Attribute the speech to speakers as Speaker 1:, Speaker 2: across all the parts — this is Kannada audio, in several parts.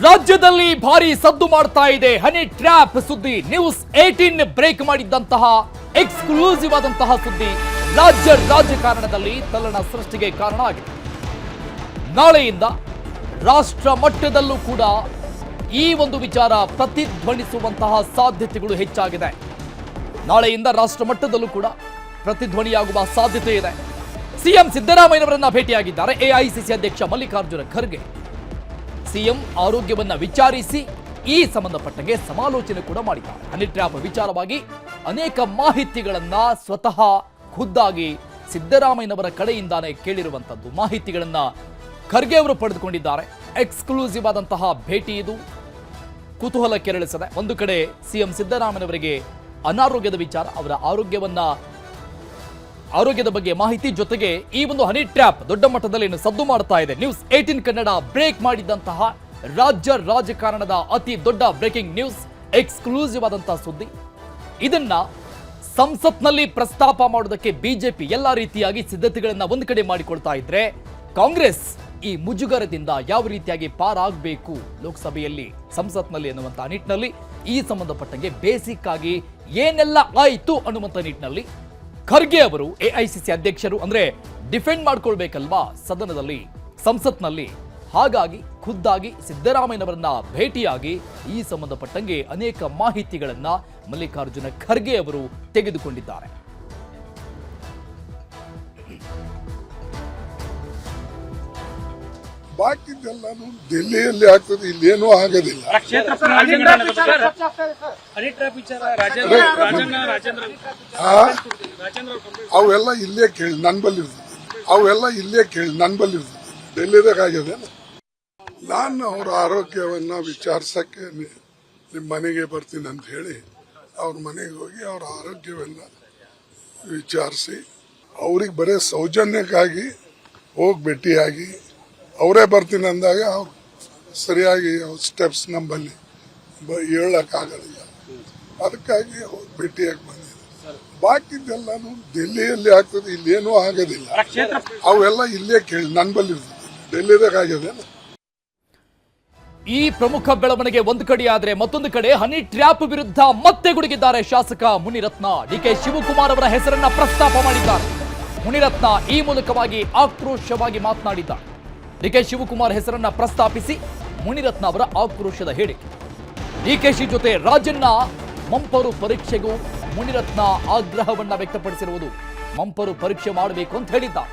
Speaker 1: ರಾಜ್ಯದಲ್ಲಿ ಭಾರಿ ಸದ್ದು ಮಾಡ್ತಾ ಇದೆ ಹನಿ ಟ್ರ್ಯಾಪ್ ಸುದ್ದಿ. ನ್ಯೂಸ್ 18 ಬ್ರೇಕ್ ಮಾಡಿದ್ದಂತಹ ಎಕ್ಸ್ಕ್ಲೂಸಿವ್ ಆದಂತಹ ಸುದ್ದಿ ರಾಜ್ಯ ರಾಜಕಾರಣದಲ್ಲಿ ತಲ್ಲಣ ಸೃಷ್ಟಿಗೆ ಕಾರಣ ಆಗಿದೆ. ನಾಳೆಯಿಂದ ರಾಷ್ಟ್ರ ಮಟ್ಟದಲ್ಲೂ ಕೂಡ ಈ ಒಂದು ವಿಚಾರ ಪ್ರತಿಧ್ವನಿಸುವಂತಹ ಸಾಧ್ಯತೆಗಳು ಹೆಚ್ಚಾಗಿದೆ. ನಾಳೆಯಿಂದ ರಾಷ್ಟ್ರ ಮಟ್ಟದಲ್ಲೂ ಕೂಡ ಪ್ರತಿಧ್ವನಿಯಾಗುವ ಸಾಧ್ಯತೆ ಇದೆ. ಸಿಎಂ ಸಿದ್ದರಾಮಯ್ಯನವರನ್ನ ಭೇಟಿಯಾಗಿದ್ದಾರೆ ಎಐಸಿಸಿ ಅಧ್ಯಕ್ಷ ಮಲ್ಲಿಕಾರ್ಜುನ ಖರ್ಗೆ. ಸಿಎಂ ಆರೋಗ್ಯವನ್ನ ವಿಚಾರಿಸಿ ಈ ಸಂಬಂಧಪಟ್ಟಂಗೆ ಸಮಾಲೋಚನೆ ಕೂಡ ಮಾಡಿದ್ದಾರೆ. ಹನಿ ಟ್ರ್ಯಾಪ್ ವಿಚಾರವಾಗಿ ಅನೇಕ ಮಾಹಿತಿಗಳನ್ನ ಸ್ವತಃ ಖುದ್ದಾಗಿ ಸಿದ್ದರಾಮಯ್ಯನವರ ಕಡೆಯಿಂದಾನೇ ಕೇಳಿರುವಂತದ್ದು ಮಾಹಿತಿಗಳನ್ನ ಖರ್ಗೆ ಅವರು ಪಡೆದುಕೊಂಡಿದ್ದಾರೆ. ಎಕ್ಸ್ಕ್ಲೂಸಿವ್ ಆದಂತಹ ಭೇಟಿ ಇದು. ಕುತೂಹಲ ಕೆರಳಿಸಿದೆ. ಒಂದು ಕಡೆ ಸಿಎಂ ಸಿದ್ದರಾಮಯ್ಯನವರಿಗೆ ಅನಾರೋಗ್ಯದ ವಿಚಾರ, ಅವರ ಆರೋಗ್ಯದ ಬಗ್ಗೆ ಮಾಹಿತಿ, ಜೊತೆಗೆ ಈ ಒಂದು ಹನಿ ಟ್ರ್ಯಾಪ್ ದೊಡ್ಡ ಮಟ್ಟದಲ್ಲಿ ಸದ್ದು ಮಾಡ್ತಾ ಇದೆ. ನ್ಯೂಸ್ 18 ಕನ್ನಡ ಬ್ರೇಕ್ ಮಾಡಿದಂತಹ ರಾಜ್ಯ ರಾಜಕಾರಣದ ಅತಿ ದೊಡ್ಡ ಬ್ರೇಕಿಂಗ್ ನ್ಯೂಸ್, ಎಕ್ಸ್ಕ್ಲೂಸಿವ್ ಆದಂತಹ ಸುದ್ದಿ. ಇದನ್ನ ಸಂಸತ್ನಲ್ಲಿ ಪ್ರಸ್ತಾಪ ಮಾಡೋದಕ್ಕೆ ಬಿಜೆಪಿ ಎಲ್ಲಾ ರೀತಿಯಾಗಿ ಸಿದ್ಧತೆಗಳನ್ನ ಒಂದು ಕಡೆ ಮಾಡಿಕೊಳ್ತಾ ಇದ್ರೆ, ಕಾಂಗ್ರೆಸ್ ಈ ಮುಜುಗರದಿಂದ ಯಾವ ರೀತಿಯಾಗಿ ಪಾರಾಗಬೇಕು ಲೋಕಸಭೆಯಲ್ಲಿ ಸಂಸತ್ನಲ್ಲಿ ಅನ್ನುವಂತಹ ನಿಟ್ಟಿನಲ್ಲಿ ಈ ಸಂಬಂಧಪಟ್ಟಂಗೆ ಬೇಸಿಕ್ ಆಗಿ ಏನೆಲ್ಲ ಆಯಿತು ಅನ್ನುವಂಥ ನಿಟ್ಟಿನಲ್ಲಿ ಖರ್ಗೆ ಅವರು ಎಐಸಿಸಿ ಅಧ್ಯಕ್ಷರು ಅಂದ್ರೆ ಡಿಫೆಂಡ್ ಮಾಡ್ಕೊಳ್ಬೇಕಲ್ವಾ ಸದನದಲ್ಲಿ, ಸಂಸತ್ನಲ್ಲಿ. ಹಾಗಾಗಿ ಖುದ್ದಾಗಿ ಸಿದ್ದರಾಮಯ್ಯನವರನ್ನ ಭೇಟಿಯಾಗಿ ಈ ಸಂಬಂಧಪಟ್ಟಂಗೆ ಅನೇಕ ಮಾಹಿತಿಗಳನ್ನ ಮಲ್ಲಿಕಾರ್ಜುನ ಖರ್ಗೆ ಅವರು ತೆಗೆದುಕೊಂಡಿದ್ದಾರೆ.
Speaker 2: ಬಾಕಿದ್ದೆಲ್ಲಾನು ಡೆಲ್ಲಿಯಲ್ಲಿ ಆಗ್ತದೆ, ಇಲ್ಲೇನೂ ಆಗೋದಿಲ್ಲ. ಅವೆಲ್ಲ ಇಲ್ಲೇ ಕೇಳಿ ನನ್ ಬಲ್ಲಿರ್ತದೆ, ಡೆಲ್ಲಿದಾಗ ಆಗ್ಯದೇನು. ನಾನು ಅವ್ರ ಆರೋಗ್ಯವನ್ನ ವಿಚಾರಿಸಕ್ಕೆ ನಿಮ್ ಮನೆಗೆ ಬರ್ತೀನಿ ಅಂತ ಹೇಳಿ ಅವ್ರ ಮನೆಗೆ ಹೋಗಿ ಅವ್ರ ಆರೋಗ್ಯವನ್ನ ವಿಚಾರಿಸಿ ಅವ್ರಿಗೆ ಬರೀ ಸೌಜನ್ಯಕ್ಕಾಗಿ ಹೋಗಿ ಭೇಟಿಯಾಗಿ ಅವರೇ ಬರ್ತೀನಿ ಅಂದಾಗ ಅವ್ರು ಸರಿಯಾಗಿ ಸ್ಟೆಪ್ಸ್ ನಮ್ಮಲ್ಲಿ ಹೇಳಕ್ಕಾಗಲಿಲ್ಲ. ಅದಕ್ಕಾಗಿ ಹೋಗಿ ಭೇಟಿಯಾಗಿ ಬಂದಿದೆ. ಬಾಕಿದ್ದೆಲ್ಲಾನು ಡೆಲ್ಲಿಯಲ್ಲಿ ಆಗ್ತದೆ, ಇಲ್ಲೇನೂ ಆಗೋದಿಲ್ಲ. ಅವೆಲ್ಲ ಇಲ್ಲೇ ಕೇಳಿ ನನ್ ಬಲ್ಲಿರ್ತದೆ, ಡೆಲ್ಲಿದಾಗ ಆಗ್ಯದೇನು.
Speaker 1: ಈ ಪ್ರಮುಖ ಬೆಳವಣಿಗೆ ಒಂದು ಕಡೆ ಆದ್ರೆ, ಮತ್ತೊಂದು ಕಡೆ ಹನಿ ಟ್ರ್ಯಾಪ್ ವಿರುದ್ಧ ಮತ್ತೆ ಗುಡುಗಿದ್ದಾರೆ ಶಾಸಕ ಮುನಿರತ್ನ. ಡಿಕೆ ಶಿವಕುಮಾರ್ ಅವರ ಹೆಸರನ್ನ ಪ್ರಸ್ತಾಪ ಮಾಡಿದ್ದಾರೆ. ಮುನಿರತ್ನ ಈ ಮೂಲಕವಾಗಿ ಆಕ್ರೋಶವಾಗಿ ಮಾತನಾಡಿದ್ದಾರೆ. ಡಿಕೆ ಶಿವಕುಮಾರ್ ಹೆಸರನ್ನ ಪ್ರಸ್ತಾಪಿಸಿ ಮುನಿರತ್ನ ಅವರ ಆಕ್ರೋಶದ ಹೇಳಿಕೆ. ಡಿಕೆಶಿ ಜೊತೆ ರಾಜಣ್ಣ ಮಂಪರು ಪರೀಕ್ಷೆಗೂ ಮುನಿರತ್ನ ಆಗ್ರಹವನ್ನ ವ್ಯಕ್ತಪಡಿಸಿರುವುದು. ಮಂಪರು ಪರೀಕ್ಷೆ ಮಾಡಬೇಕು ಅಂತ ಹೇಳಿದ್ದಾರೆ.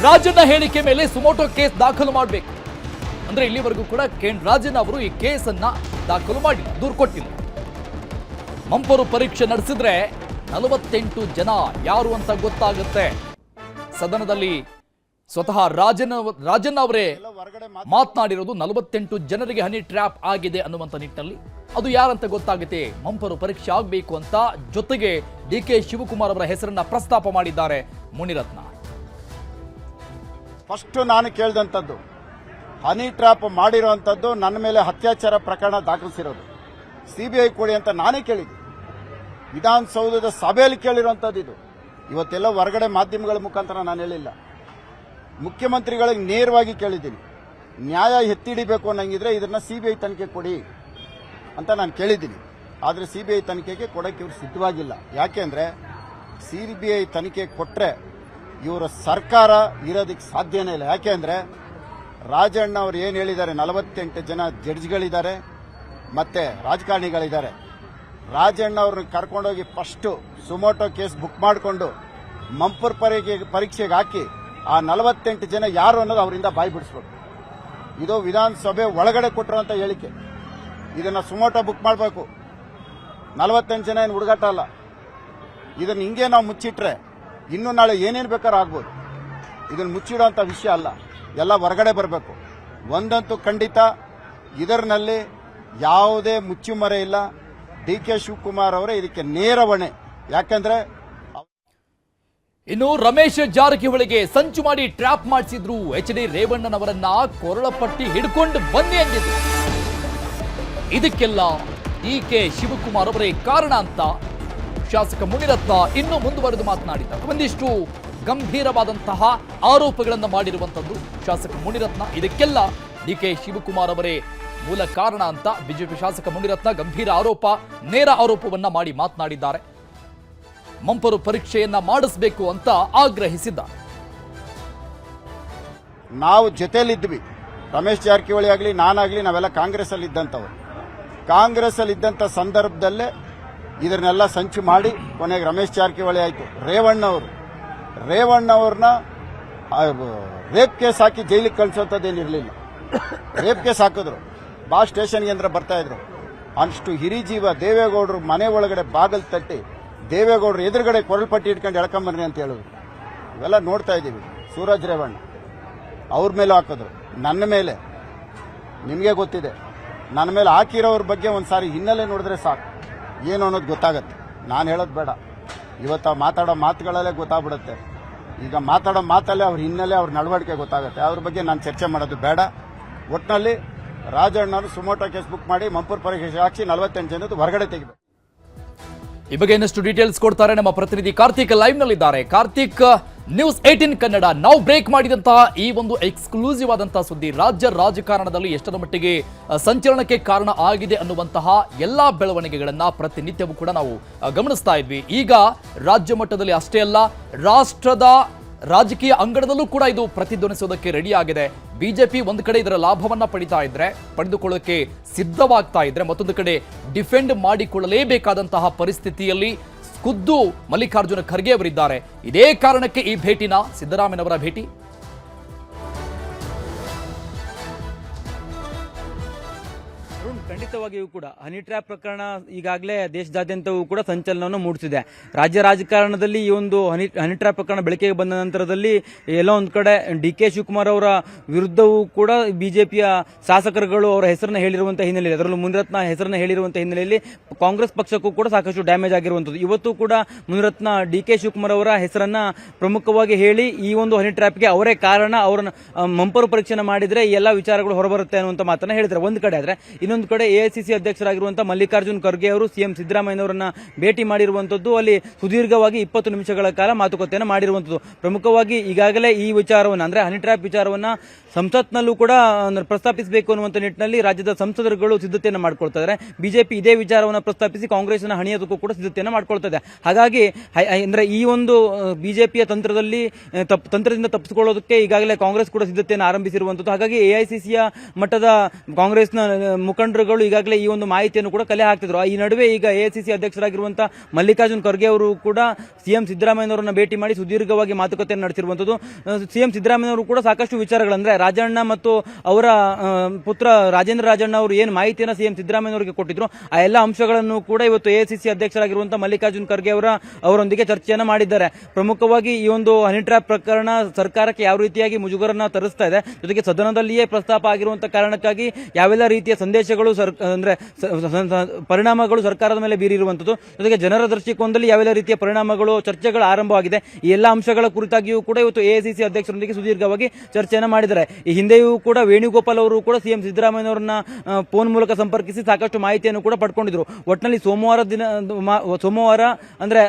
Speaker 1: ರಾಜಣ್ಣ ಹೇಳಿಕೆ ಮೇಲೆ ಸುಮೋಟೋ ಕೇಸ್ ದಾಖಲು ಮಾಡಬೇಕು ಅಂದ್ರೆ ಇಲ್ಲಿವರೆಗೂ ಕೂಡ ರಾಜಣ್ಣ ಅವರು ಈ ಕೇಸನ್ನ ದಾಖಲು ಮಾಡಿಲ್ಲ, ದೂರು ಕೊಟ್ಟಿಲ್ಲ. ಮಂಪರು ಪರೀಕ್ಷೆ ನಡೆಸಿದ್ರೆ 48 ಜನ ಯಾರು ಅಂತ ಗೊತ್ತಾಗುತ್ತೆ. ಸದನದಲ್ಲಿ ಸ್ವತಃ ರಾಜಣ್ಣ ಅವರೇ ಮಾತನಾಡಿರೋದು 48 ಜನರಿಗೆ ಹನಿ ಟ್ರ್ಯಾಪ್ ಆಗಿದೆ ಅನ್ನುವಂಥ ನಿಟ್ಟಿನಲ್ಲಿ. ಅದು ಯಾರಂತ ಗೊತ್ತಾಗುತ್ತೆ, ಮಂಪರು ಪರೀಕ್ಷೆ ಆಗಬೇಕು ಅಂತ. ಜೊತೆಗೆ ಡಿಕೆ ಶಿವಕುಮಾರ್ ಅವರ ಹೆಸರನ್ನ ಪ್ರಸ್ತಾಪ ಮಾಡಿದ್ದಾರೆ ಮುನಿರತ್ನ.
Speaker 3: ಫಸ್ಟ್ ನಾನು ಕೇಳಿದಂಥದ್ದು ಹನಿ ಟ್ರ್ಯಾಪ್ ಮಾಡಿರುವಂಥದ್ದು, ನನ್ನ ಮೇಲೆ ಅತ್ಯಾಚಾರ ಪ್ರಕರಣ ದಾಖಲಿಸಿರೋದು ಸಿಬಿಐ ಕೊಡಿ ಅಂತ ನಾನೇ ಕೇಳಿದ್ದೆ. ವಿಧಾನಸೌಧದ ಸಭೆಯಲ್ಲಿ ಕೇಳಿರುವಂಥದ್ದು ಇದು. ಇವತ್ತೆಲ್ಲ ಹೊರಗಡೆ ಮಾಧ್ಯಮಗಳ ಮುಖಾಂತರ ನಾನು ಹೇಳಿಲ್ಲ, ಮುಖ್ಯಮಂತ್ರಿಗಳಿಗೆ ನೇರವಾಗಿ ಕೇಳಿದ್ದೀನಿ. ನ್ಯಾಯ ಎತ್ತಿಡಿಬೇಕು ಅನ್ನಂಗಿದ್ರೆ ಇದನ್ನ ಸಿಬಿಐ ತನಿಖೆ ಕೊಡಿ ಅಂತ ನಾನು ಕೇಳಿದ್ದೀನಿ. ಆದರೆ ಸಿಬಿಐ ತನಿಖೆಗೆ ಕೊಡಕ್ಕೆ ಇವರು ಸಿದ್ಧವಾಗಿಲ್ಲ. ಯಾಕೆಂದ್ರೆ ಸಿಬಿಐ ತನಿಖೆ ಕೊಟ್ರೆ ಇವರ ಸರ್ಕಾರ ಇರೋದಕ್ಕೆ ಸಾಧ್ಯನೇ ಇಲ್ಲ. ಯಾಕೆಂದ್ರೆ ರಾಜಣ್ಣ ಅವರು ಏನು ಹೇಳಿದ್ದಾರೆ, 48 ಜನ ಜಡ್ಜ್ಗಳಿದ್ದಾರೆ ಮತ್ತೆ ರಾಜಕಾರಣಿಗಳಿದ್ದಾರೆ. ರಾಜಣ್ಣ ಅವ್ರನ್ನ ಕರ್ಕೊಂಡೋಗಿ ಫಸ್ಟ್ ಸುಮೋಟೋ ಕೇಸ್ ಬುಕ್ ಮಾಡಿಕೊಂಡು ಮಂಪರ್ ಪರೀಕ್ಷೆಗೆ ಹಾಕಿ ಆ 48 ಜನ ಯಾರು ಅನ್ನೋದು ಅವರಿಂದ ಬಾಯಿ ಬಿಡಿಸ್ಬೇಕು. ಇದು ವಿಧಾನಸಭೆ ಒಳಗಡೆ ಕೊಟ್ಟಿರುವಂತ ಹೇಳಿಕೆ. ಇದನ್ನ ಸುಮೋಟೋ ಬುಕ್ ಮಾಡಬೇಕು. 48 ಜನ ಏನು ಹುಡುಗಾಟ ಅಲ್ಲ. ಇದನ್ನ ಹಿಂಗೆ ನಾವು ಮುಚ್ಚಿಟ್ರೆ ಇನ್ನು ನಾಳೆ ಏನೇನು ಬೇಕಾದ್ರೂ ಆಗ್ಬೋದು. ಇದನ್ನ ಮುಚ್ಚಿಡುವಂತ ವಿಷಯ ಅಲ್ಲ, ಎಲ್ಲ ಹೊರಗಡೆ ಬರಬೇಕು. ಒಂದಂತೂ ಖಂಡಿತ, ಇದರಲ್ಲಿ ಯಾವುದೇ ಮುಚ್ಚುಮರೆ ಇಲ್ಲ. ಡಿಕೆ ಶಿವಕುಮಾರ್ ಅವರೇ ಇದಕ್ಕೆ ನೇರ ಹೊಣೆ. ಯಾಕಂದ್ರೆ
Speaker 1: ಇನ್ನು ರಮೇಶ್ ಜಾರಕಿಹೊಳಿಗೆ ಸಂಚು ಮಾಡಿ ಟ್ರ್ಯಾಪ್ ಮಾಡಿಸಿದ್ರು. ಎಚ್.ಡಿ. ರೇವಣ್ಣನವರನ್ನ ಕೊರಳಪಟ್ಟಿ ಹಿಡ್ಕೊಂಡು ಬನ್ನಿ ಅಂದಿದ್ರು. ಇದಕ್ಕೆಲ್ಲ ಡಿಕೆ ಶಿವಕುಮಾರ್ ಅವರೇ ಕಾರಣ ಅಂತ ಶಾಸಕ ಮುನಿರತ್ನ ಇನ್ನೂ ಮುಂದುವರೆದು ಮಾತನಾಡಿದ್ದಾರೆ. ಒಂದಿಷ್ಟು ಗಂಭೀರವಾದಂತಹ ಆರೋಪಗಳನ್ನು ಮಾಡಿರುವಂತದ್ದು ಶಾಸಕ ಮುನಿರತ್ನ. ಇದಕ್ಕೆಲ್ಲ ಡಿಕೆ ಶಿವಕುಮಾರ್ ಅವರೇ ಮೂಲ ಕಾರಣ ಅಂತ ಬಿಜೆಪಿ ಶಾಸಕ ಮುನಿರತ್ನ ಗಂಭೀರ ಆರೋಪ, ನೇರ ಆರೋಪವನ್ನ ಮಾಡಿ ಮಾತನಾಡಿದ್ದಾರೆ. ಮಂಪರು ಪರೀಕ್ಷೆಯನ್ನ ಮಾಡಿಸಬೇಕು ಅಂತ ಆಗ್ರಹಿಸಿದ್ದಾರೆ.
Speaker 3: ನಾವು ಜೊತೆಯಲ್ಲಿದ್ವಿ, ರಮೇಶ್ ಜಾರಕಿಹೊಳಿ ಆಗಲಿ ನಾನಾಗಲಿ ನಾವೆಲ್ಲ ಕಾಂಗ್ರೆಸ್ ಅಲ್ಲಿ ಇದ್ದಂಥವ್ರು. ಕಾಂಗ್ರೆಸ್ ಅಲ್ಲಿ ಇದ್ದಂಥ ಸಂದರ್ಭದಲ್ಲೇ ಇದನ್ನೆಲ್ಲ ಸಂಚು ಮಾಡಿ ಕೊನೆಗೆ ರಮೇಶ್ ಜಾರಕಿಹೊಳಿ ಆಯಿತು, ರೇವಣ್ಣವ್ರನ್ನ ರೇಪ್ ಕೇಸ್ ಹಾಕಿ ಜೈಲಿಗೆ ಕಳಿಸೋಂಥದ್ದೇನಿರಲಿಲ್ಲ. ರೇಪ್ ಕೇಸ್ ಹಾಕಿದ್ರು, ಬಾ ಸ್ಟೇಷನ್ಗೆ ಅಂದ್ರೆ ಬರ್ತಾ ಇದ್ರು. ಅಷ್ಟು ಹಿರಿಜೀವ ದೇವೇಗೌಡರು ಮನೆ ಒಳಗಡೆ ಬಾಗಲ್ ತಟ್ಟಿ ದೇವೇಗೌಡರು ಎದುರುಗಡೆ ಕೊರಲ್ಪಟ್ಟಿ ಇಟ್ಕೊಂಡು ಎಳ್ಕೊಂಬರ್ರಿ ಅಂತ ಹೇಳಿದ್ರು. ಇವೆಲ್ಲ ನೋಡ್ತಾ ಇದ್ದೀವಿ. ಸೂರಜ್ ರೇವಣ್ಣ ಅವ್ರ ಮೇಲೆ ಹಾಕಿದ್ರು, ನನ್ನ ಮೇಲೆ ನಿಮಗೆ ಗೊತ್ತಿದೆ. ನನ್ನ ಮೇಲೆ ಹಾಕಿರೋರ ಬಗ್ಗೆ ಒಂದ್ಸಾರಿ ಹಿನ್ನೆಲೆ ನೋಡಿದ್ರೆ ಸಾಕು, ಏನು ಅನ್ನೋದು ಗೊತ್ತಾಗತ್ತೆ. ನಾನು ಹೇಳೋದು ಬೇಡ, ಇವತ್ತು ಮಾತಾಡೋ ಮಾತುಗಳಲ್ಲೇ ಗೊತ್ತಾಗ್ಬಿಡುತ್ತೆ. ಈಗ ಮಾತಾಡೋ ಮಾತಲ್ಲೇ ಅವ್ರ ಹಿನ್ನೆಲೆ, ಅವ್ರ ನಡವಳಿಕೆ ಗೊತ್ತಾಗುತ್ತೆ. ಅವ್ರ ಬಗ್ಗೆ ನಾನು ಚರ್ಚೆ ಮಾಡೋದು ಬೇಡ. ಒಟ್ಟಿನಲ್ಲಿ ರಾಜಣ್ಣವರು ಸುಮೋಟೋ ಕೇಸ್ ಬುಕ್ ಮಾಡಿ ಮಂಪೂರ್ ಪರೀಕ್ಷೆ ಹಾಕಿ 48 ಜನದ್ದು ಹೊರಗಡೆ ತೆಗಿಬೇಕು.
Speaker 1: ಈ ಬಗ್ಗೆ ಇನ್ನಷ್ಟು ಡೀಟೇಲ್ಸ್ ಕೊಡ್ತಾರೆ ನಮ್ಮ ಪ್ರತಿನಿಧಿ ಕಾರ್ತಿಕ್ ಲೈವ್ ನಲ್ಲಿದ್ದಾರೆ. ಕಾರ್ತಿಕ್, ನ್ಯೂಸ್ 18 ಕನ್ನಡ ನಾವು ಬ್ರೇಕ್ ಮಾಡಿದಂತಹ ಈ ಒಂದು ಎಕ್ಸ್ಕ್ಲೂಸಿವ್ ಆದಂತಹ ಸುದ್ದಿ ರಾಜ್ಯ ರಾಜಕಾರಣದಲ್ಲಿ ಎಷ್ಟರ ಮಟ್ಟಿಗೆ ಸಂಚಲನಕ್ಕೆ ಕಾರಣ ಆಗಿದೆ ಅನ್ನುವಂತಹ ಎಲ್ಲಾ ಬೆಳವಣಿಗೆಗಳನ್ನ ಪ್ರತಿನಿತ್ಯವೂ ಕೂಡ ನಾವು ಗಮನಿಸ್ತಾ ಇದ್ವಿ. ಈಗ ರಾಜ್ಯ ಮಟ್ಟದಲ್ಲಿ ಅಷ್ಟೇ ಅಲ್ಲ, ರಾಷ್ಟ್ರದ ರಾಜಕೀಯ ಅಂಗಣದಲ್ಲೂ ಕೂಡ ಇದು ಪ್ರತಿಧ್ವನಿಸೋದಕ್ಕೆ ರೆಡಿ ಆಗಿದೆ. ಬಿಜೆಪಿ ಒಂದು ಕಡೆ ಇದರ ಲಾಭವನ್ನ ಪಡೆದುಕೊಳ್ಳೋಕೆ ಸಿದ್ಧವಾಗ್ತಾ ಇದ್ರೆ, ಮತ್ತೊಂದು ಕಡೆ ಡಿಫೆಂಡ್ ಮಾಡಿಕೊಳ್ಳಲೇಬೇಕಾದಂತಹ ಪರಿಸ್ಥಿತಿಯಲ್ಲಿ ಖುದ್ದು ಮಲ್ಲಿಕಾರ್ಜುನ ಖರ್ಗೆ ಅವರಿದ್ದಾರೆ. ಇದೇ ಕಾರಣಕ್ಕೆ ಈ ಭೇಟಿನ ಸಿದ್ದರಾಮಯ್ಯನವರ ಭೇಟಿ.
Speaker 4: ಖಂಡಿತವಾಗಿಯೂ ಕೂಡ ಹನಿ ಟ್ರ್ಯಾಪ್ ಪ್ರಕರಣ ಈಗಾಗಲೇ ದೇಶದಾದ್ಯಂತವೂ ಕೂಡ ಸಂಚಲನವನ್ನು ಮೂಡಿಸಿದೆ. ರಾಜ್ಯ ರಾಜಕಾರಣದಲ್ಲಿ ಈ ಒಂದು ಹನಿ ಟ್ರ್ಯಾಪ್ ಪ್ರಕರಣ ಬೆಳಕಿಗೆ ಬಂದ ನಂತರದಲ್ಲಿ ಎಲ್ಲೋ ಒಂದು ಕಡೆ ಡಿಕೆ ಶಿವಕುಮಾರ್ ಅವರ ವಿರುದ್ಧವೂ ಕೂಡ ಬಿಜೆಪಿಯ ಶಾಸಕರುಗಳು ಅವರ ಹೆಸರನ್ನು ಹೇಳಿರುವಂತಹ ಹಿನ್ನೆಲೆಯಲ್ಲಿ, ಅದರಲ್ಲೂ ಮುನಿರತ್ನ ಹೆಸರನ್ನು ಹೇಳಿರುವಂತಹ ಹಿನ್ನೆಲೆಯಲ್ಲಿ ಕಾಂಗ್ರೆಸ್ ಪಕ್ಷಕ್ಕೂ ಕೂಡ ಸಾಕಷ್ಟು ಡ್ಯಾಮೇಜ್ ಆಗಿರುವಂಥದ್ದು. ಇವತ್ತು ಕೂಡ ಮುನಿರತ್ನ ಡಿಕೆ ಶಿವಕುಮಾರ್ ಅವರ ಹೆಸರನ್ನ ಪ್ರಮುಖವಾಗಿ ಹೇಳಿ ಈ ಒಂದು ಹನಿ ಟ್ರ್ಯಾಪ್ಗೆ ಅವರೇ ಕಾರಣ, ಅವರನ್ನ ಮಂಪರು ಪರೀಕ್ಷೆ ಮಾಡಿದ್ರೆ ಈ ಎಲ್ಲ ವಿಚಾರಗಳು ಹೊರಬರುತ್ತೆ ಅನ್ನುವಂಥ ಮಾತನ್ನ ಹೇಳಿದ್ದಾರೆ ಒಂದು ಕಡೆ. ಆದ್ರೆ ಇನ್ನೊಂದು ಕಡೆ ಎಐಸಿಸಿ ಅಧ್ಯಕ್ಷರಾಗಿರುವಂತಹ ಮಲ್ಲಿಕಾರ್ಜುನ್ ಖರ್ಗೆ ಅವರು ಸಿಎಂ ಸಿದ್ದರಾಮಯ್ಯನವರನ್ನ ಭೇಟಿ ಮಾಡಿರುವಂತದ್ದು, ಅಲ್ಲಿ ಸುದೀರ್ಘವಾಗಿ 20 ನಿಮಿಷಗಳ ಕಾಲ ಮಾತುಕತೆಯನ್ನು ಮಾಡಿರುವಂತದ್ದು. ಪ್ರಮುಖವಾಗಿ ಈಗಾಗಲೇ ಈ ವಿಚಾರವನ್ನು ಅಂದ್ರೆ ಹನಿ ಟ್ರ್ಯಾಪ್ ವಿಚಾರವನ್ನ ಸಂಸತ್ನಲ್ಲೂ ಕೂಡ ಪ್ರಸ್ತಾಪಿಸಬೇಕು ಅನ್ನುವಂಥ ನಿಟ್ಟಿನಲ್ಲಿ ರಾಜ್ಯದ ಸಂಸದರುಗಳು ಸಿದ್ಧತೆಯನ್ನು ಮಾಡ್ಕೊಳ್ತಾ ಇದ್ದಾರೆ. ಬಿಜೆಪಿ ಇದೇ ವಿಚಾರವನ್ನು ಪ್ರಸ್ತಾಪಿಸಿ ಕಾಂಗ್ರೆಸ್ನ ಹಣಿಯೋದಕ್ಕೂ ಕೂಡ ಸಿದ್ಧತೆಯನ್ನು ಮಾಡ್ಕೊಳ್ತಾ ಇದೆ. ಹಾಗಾಗಿ ಅಂದ್ರೆ ಈ ಒಂದು ಬಿಜೆಪಿಯ ತಂತ್ರದಿಂದ ತಪ್ಪಿಸಿಕೊಳ್ಳೋದಕ್ಕೆ ಈಗಾಗಲೇ ಕಾಂಗ್ರೆಸ್ ಕೂಡ ಸಿದ್ಧತೆಯನ್ನು ಆರಂಭಿಸಿರುವಂತದ್ದು. ಹಾಗಾಗಿ ಎಐಸಿಸಿಯ ಮಟ್ಟದ ಕಾಂಗ್ರೆಸ್ನ ಮುಖಂಡರುಗಳು ಈಗಾಗಲೇ ಈ ಒಂದು ಮಾಹಿತಿಯನ್ನು ಕೂಡ ಕಲೆ ಹಾಕ್ತಿದ್ರು. ಈ ನಡುವೆ ಈಗ ಎಐಸಿಸಿ ಅಧ್ಯಕ್ಷರಾಗಿರುವಂತಹ ಮಲ್ಲಿಕಾರ್ಜುನ್ ಖರ್ಗೆ ಅವರು ಕೂಡ ಸಿಎಂ ಸಿದ್ದರಾಮಯ್ಯನವರನ್ನ ಭೇಟಿ ಮಾಡಿ ಸುದೀರ್ಘವಾಗಿ ಮಾತುಕತೆಯನ್ನು ನಡೆಸಿರುವಂತದ್ದು. ಸಿಎಂ ಸಿದ್ದರಾಮಯ್ಯನವರು ಕೂಡ ಸಾಕಷ್ಟು ವಿಚಾರಗಳಂದ್ರೆ ರಾಜಣ್ಣ ಮತ್ತು ಅವರ ಪುತ್ರ ರಾಜೇಂದ್ರ ರಾಜಣ್ಣ ಅವರು ಏನು ಮಾಹಿತಿಯನ್ನು ಸಿಎಂ ಸಿದ್ದರಾಮಯ್ಯನವರಿಗೆ ಕೊಟ್ಟಿದ್ರು, ಆ ಎಲ್ಲ ಅಂಶಗಳನ್ನು ಕೂಡ ಇವತ್ತು ಎಐಸಿಸಿ ಅಧ್ಯಕ್ಷರಾಗಿರುವಂತಹ ಮಲ್ಲಿಕಾರ್ಜುನ್ ಖರ್ಗೆ ಅವರೊಂದಿಗೆ ಚರ್ಚೆಯನ್ನು ಮಾಡಿದ್ದಾರೆ. ಪ್ರಮುಖವಾಗಿ ಈ ಒಂದು ಹನಿ ಟ್ರ್ಯಾಪ್ ಪ್ರಕರಣ ಸರ್ಕಾರಕ್ಕೆ ಯಾವ ರೀತಿಯಾಗಿ ಮುಜುಗರನ್ನ ತರಿಸ್ತಾ ಇದೆ, ಜೊತೆಗೆ ಸದನದಲ್ಲಿಯೇ ಪ್ರಸ್ತಾಪ ಆಗಿರುವಂತಹ ಕಾರಣಕ್ಕಾಗಿ ಯಾವೆಲ್ಲ ರೀತಿಯ ಸಂದೇಶಗಳು ಪರಿಣಾಮಗಳು ಸರ್ಕಾರದ ಮೇಲೆ ಬೀರಿರುವಂತದ್ದು, ಜೊತೆಗೆ ಜನರ ದೃಷ್ಟಿಕೋನದಲ್ಲಿ ಯಾವೆಲ್ಲ ರೀತಿಯ ಪರಿಣಾಮಗಳು ಚರ್ಚೆಗಳು ಆರಂಭವಾಗಿದೆ, ಈ ಎಲ್ಲ ಅಂಶಗಳ ಕುರಿತಾಗಿಯೂ ಕೂಡ ಇವತ್ತು ಎಐಸಿಸಿ ಅಧ್ಯಕ್ಷರೊಂದಿಗೆ ಸುದೀರ್ಘವಾಗಿ ಚರ್ಚೆಯನ್ನು ಮಾಡಿದ್ದಾರೆ. ಈ ಹಿಂದೆಯೂ ಕೂಡ ವೇಣುಗೋಪಾಲ್ ಅವರು ಕೂಡ ಸಿಎಂ ಸಿದ್ದರಾಮಯ್ಯನವರನ್ನ ಫೋನ್ ಮೂಲಕ ಸಂಪರ್ಕಿಸಿ ಸಾಕಷ್ಟು ಮಾಹಿತಿಯನ್ನು ಕೂಡ ಪಡ್ಕೊಂಡಿದ್ರು. ಒಟ್ಟಿನಲ್ಲಿ ಸೋಮವಾರ ಅಂದ್ರೆ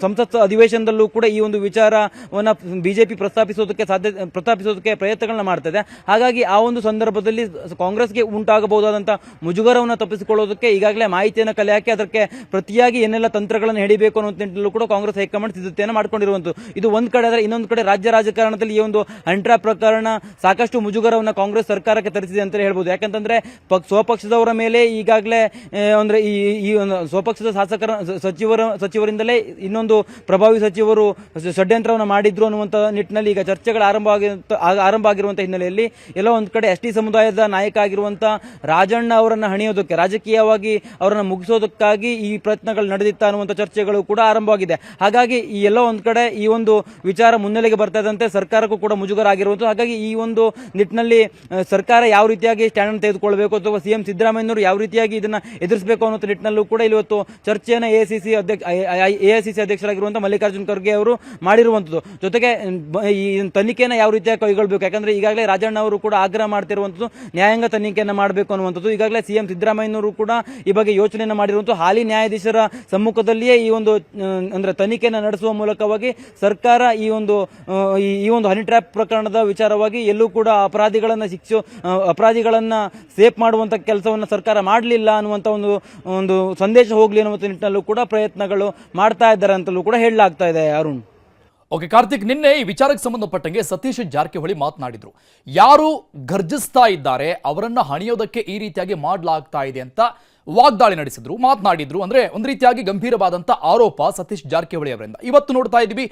Speaker 4: ಸಂಸತ್ ಅಧಿವೇಶನದಲ್ಲೂ ಕೂಡ ಈ ಒಂದು ವಿಚಾರವನ್ನ ಬಿಜೆಪಿ ಪ್ರಸ್ತಾಪಿಸೋದಕ್ಕೆ ಪ್ರಯತ್ನಗಳನ್ನ ಮಾಡ್ತದೆ. ಹಾಗಾಗಿ ಆ ಒಂದು ಸಂದರ್ಭದಲ್ಲಿ ಕಾಂಗ್ರೆಸ್ಗೆ ಉಂಟಾಗಬಹುದಾದಂತಹ ಮುಜುಗರವನ್ನು ತಪ್ಪಿಸಿಕೊಳ್ಳೋದಕ್ಕೆ ಈಗಾಗಲೇ ಮಾಹಿತಿಯನ್ನು ಕಲೆ ಹಾಕಿ ಅದಕ್ಕೆ ಪ್ರತಿಯಾಗಿ ಏನೆಲ್ಲ ತಂತ್ರಗಳನ್ನು ಹಿಡಿಬೇಕು ಅನ್ನೋ ನಿಟ್ಟಿನಲ್ಲೂ ಕೂಡ ಕಾಂಗ್ರೆಸ್ ಹೈಕಮಾಂಡ್ ಸಿದ್ಧತೆಯನ್ನು ಮಾಡ್ಕೊಂಡಿರುವಂತದ್ದು. ಇದು ಒಂದ್ ಕಡೆ ಆದರೆ ಇನ್ನೊಂದು ಕಡೆ ರಾಜ್ಯ ರಾಜಕಾರಣದಲ್ಲಿ ಈ ಒಂದು ಹನಿ ಟ್ರ್ಯಾಪ್ ಪ್ರಕರಣ ಸಾಕಷ್ಟು ಮುಜುಗರವನ್ನು ಕಾಂಗ್ರೆಸ್ ಸರ್ಕಾರಕ್ಕೆ ತರಿಸಿದೆ ಅಂತ ಹೇಳ್ಬೋದು. ಯಾಕಂತಂದ್ರೆ ಸ್ವಪಕ್ಷದವರ ಮೇಲೆ ಈಗಾಗಲೇ ಅಂದ್ರೆ ಈ ಸ್ವಪಕ್ಷದ ಸಚಿವರಿಂದಲೇ ಇನ್ನೊಂದು ಪ್ರಭಾವಿ ಸಚಿವರು ಷಡ್ಯಂತ್ರವನ್ನು ಮಾಡಿದ್ರು ಅನ್ನುವಂತ ನಿಟ್ಟಿನಲ್ಲಿ ಈಗ ಚರ್ಚೆಗಳು ಆರಂಭ ಆಗಿರುವಂತಹ ಹಿನ್ನೆಲೆಯಲ್ಲಿ ಎಲ್ಲೋ ಒಂದ್ ಕಡೆ ಎಸ್ಟಿ ಸಮುದಾಯದ ನಾಯಕ ಆಗಿರುವಂತಹ ರಾಜಣ್ಣ ಅವರನ್ನ ಹಣಿಯೋದಕ್ಕೆ, ರಾಜಕೀಯವಾಗಿ ಅವರನ್ನು ಮುಗಿಸೋದಕ್ಕಾಗಿ ಈ ಪ್ರಯತ್ನಗಳು ನಡೆದಿತ್ತ ಅನ್ನುವಂಥ ಚರ್ಚೆಗಳು ಕೂಡ ಆರಂಭವಾಗಿದೆ. ಹಾಗಾಗಿ ಈ ಎಲ್ಲೋ ಒಂದ್ ಕಡೆ ಈ ಒಂದು ವಿಚಾರ ಮುನ್ನೆಲೆಗೆ ಬರ್ತಾ ಇದ್ದಂತೆ ಸರ್ಕಾರಕ್ಕೂ ಕೂಡ ಮುಜುಗರ ಆಗಿರುವಂಥದ್ದು. ಹಾಗಾಗಿ ಈ ಒಂದು ನಿಟ್ಟಿನಲ್ಲಿ ಸರ್ಕಾರ ಯಾವ ರೀತಿಯಾಗಿ ಸ್ಟ್ಯಾಂಡ್ ಅನ್ನು ತೆಗೆದುಕೊಳ್ಬೇಕು ಅಥವಾ ಸಿಎಂ ಸಿದ್ದರಾಮಯ್ಯನವರು ಯಾವ ರೀತಿಯಾಗಿ ಇದನ್ನ ಎದುರಿಸಬೇಕು ಅನ್ನೋ ನಿಟ್ಟಿನಲ್ಲೂ ಕೂಡ ಇವತ್ತು ಚರ್ಚೆಯನ್ನು ಎಐಸಿಸಿ ಅಧ್ಯಕ್ಷರಾಗಿರುವಂತಹ ಮಲ್ಲಿಕಾರ್ಜುನ್ ಖರ್ಗೆ ಅವರು ಮಾಡಿರುವಂಥದ್ದು. ಜೊತೆಗೆ ಈ ತನಿಖೆಯನ್ನು ಯಾವ ರೀತಿಯಾಗಿ ಕೈಗೊಳ್ಳಬೇಕು, ಯಾಕಂದ್ರೆ ಈಗಾಗಲೇ ರಾಜಣ್ಣ ಅವರು ಕೂಡ ಆಗ್ರಹ ಮಾಡ್ತಿರುವಂಥದ್ದು ನ್ಯಾಯಾಂಗ ತನಿಖೆಯನ್ನು ಮಾಡಬೇಕು ಅನ್ನುವಂಥದ್ದು. ಈಗಾಗಲೇ ಈಗಾಗಲೇ ಸಿಎಂ ಸಿದ್ದರಾಮಯ್ಯನವರು ಕೂಡ ಈ ಬಗ್ಗೆ ಯೋಚನೆಯನ್ನು ಮಾಡಿರುವಂತಹ ಹಾಲಿ ನ್ಯಾಯಾಧೀಶರ ಸಮ್ಮುಖದಲ್ಲಿಯೇ ಈ ಒಂದು ಅಂದ್ರೆ ತನಿಖೆಯನ್ನು ನಡೆಸುವ ಮೂಲಕವಾಗಿ ಸರ್ಕಾರ ಈ ಒಂದು ಹನಿ ಟ್ರ್ಯಾಪ್ ಪ್ರಕರಣದ ವಿಚಾರವಾಗಿ ಎಲ್ಲೂ ಕೂಡ ಅಪರಾಧಿಗಳನ್ನ ಸೇಫ್ ಮಾಡುವಂತ ಕೆಲಸವನ್ನು ಸರ್ಕಾರ ಮಾಡಲಿಲ್ಲ ಅನ್ನುವಂತ ಒಂದು ಸಂದೇಶ ಹೋಗ್ಲಿ ಅನ್ನುವಂಥ ನಿಟ್ಟಿನಲ್ಲೂ ಕೂಡ ಪ್ರಯತ್ನಗಳು ಮಾಡ್ತಾ ಇದ್ದಾರೆ ಅಂತಲೂ ಕೂಡ ಹೇಳಲಾಗ್ತಾ ಇದೆ. ಅರುಣ್,
Speaker 1: ಓಕೆ ಕಾರ್ತಿಕ್, ನಿನ್ನೆ ಈ ವಿಚಾರಕ್ಕೆ ಸಂಬಂಧಪಟ್ಟಂಗೆ ಸತೀಶ್ ಜಾರಕಿಹೊಳಿ ಮಾತನಾಡಿದ್ರು. ಯಾರು ಗರ್ಜಿಸ್ತಾ ಇದ್ದಾರೆ ಅವರನ್ನ ಹಣಿಯೋದಕ್ಕೆ ಈ ರೀತಿಯಾಗಿ ಮಾಡಲಾಗ್ತಾ ಇದೆ ಅಂತ ವಾಗ್ದಾಳಿ ನಡೆಸಿದ್ರು, ಮಾತನಾಡಿದ್ರು. ಅಂದ್ರೆ ಒಂದು ರೀತಿಯಾಗಿ ಗಂಭೀರವಾದಂತ ಆರೋಪ ಸತೀಶ್ ಜಾರಕಿಹೊಳಿ ಅವರಿಂದ. ಇವತ್ತು ನೋಡ್ತಾ ಇದ್ವಿ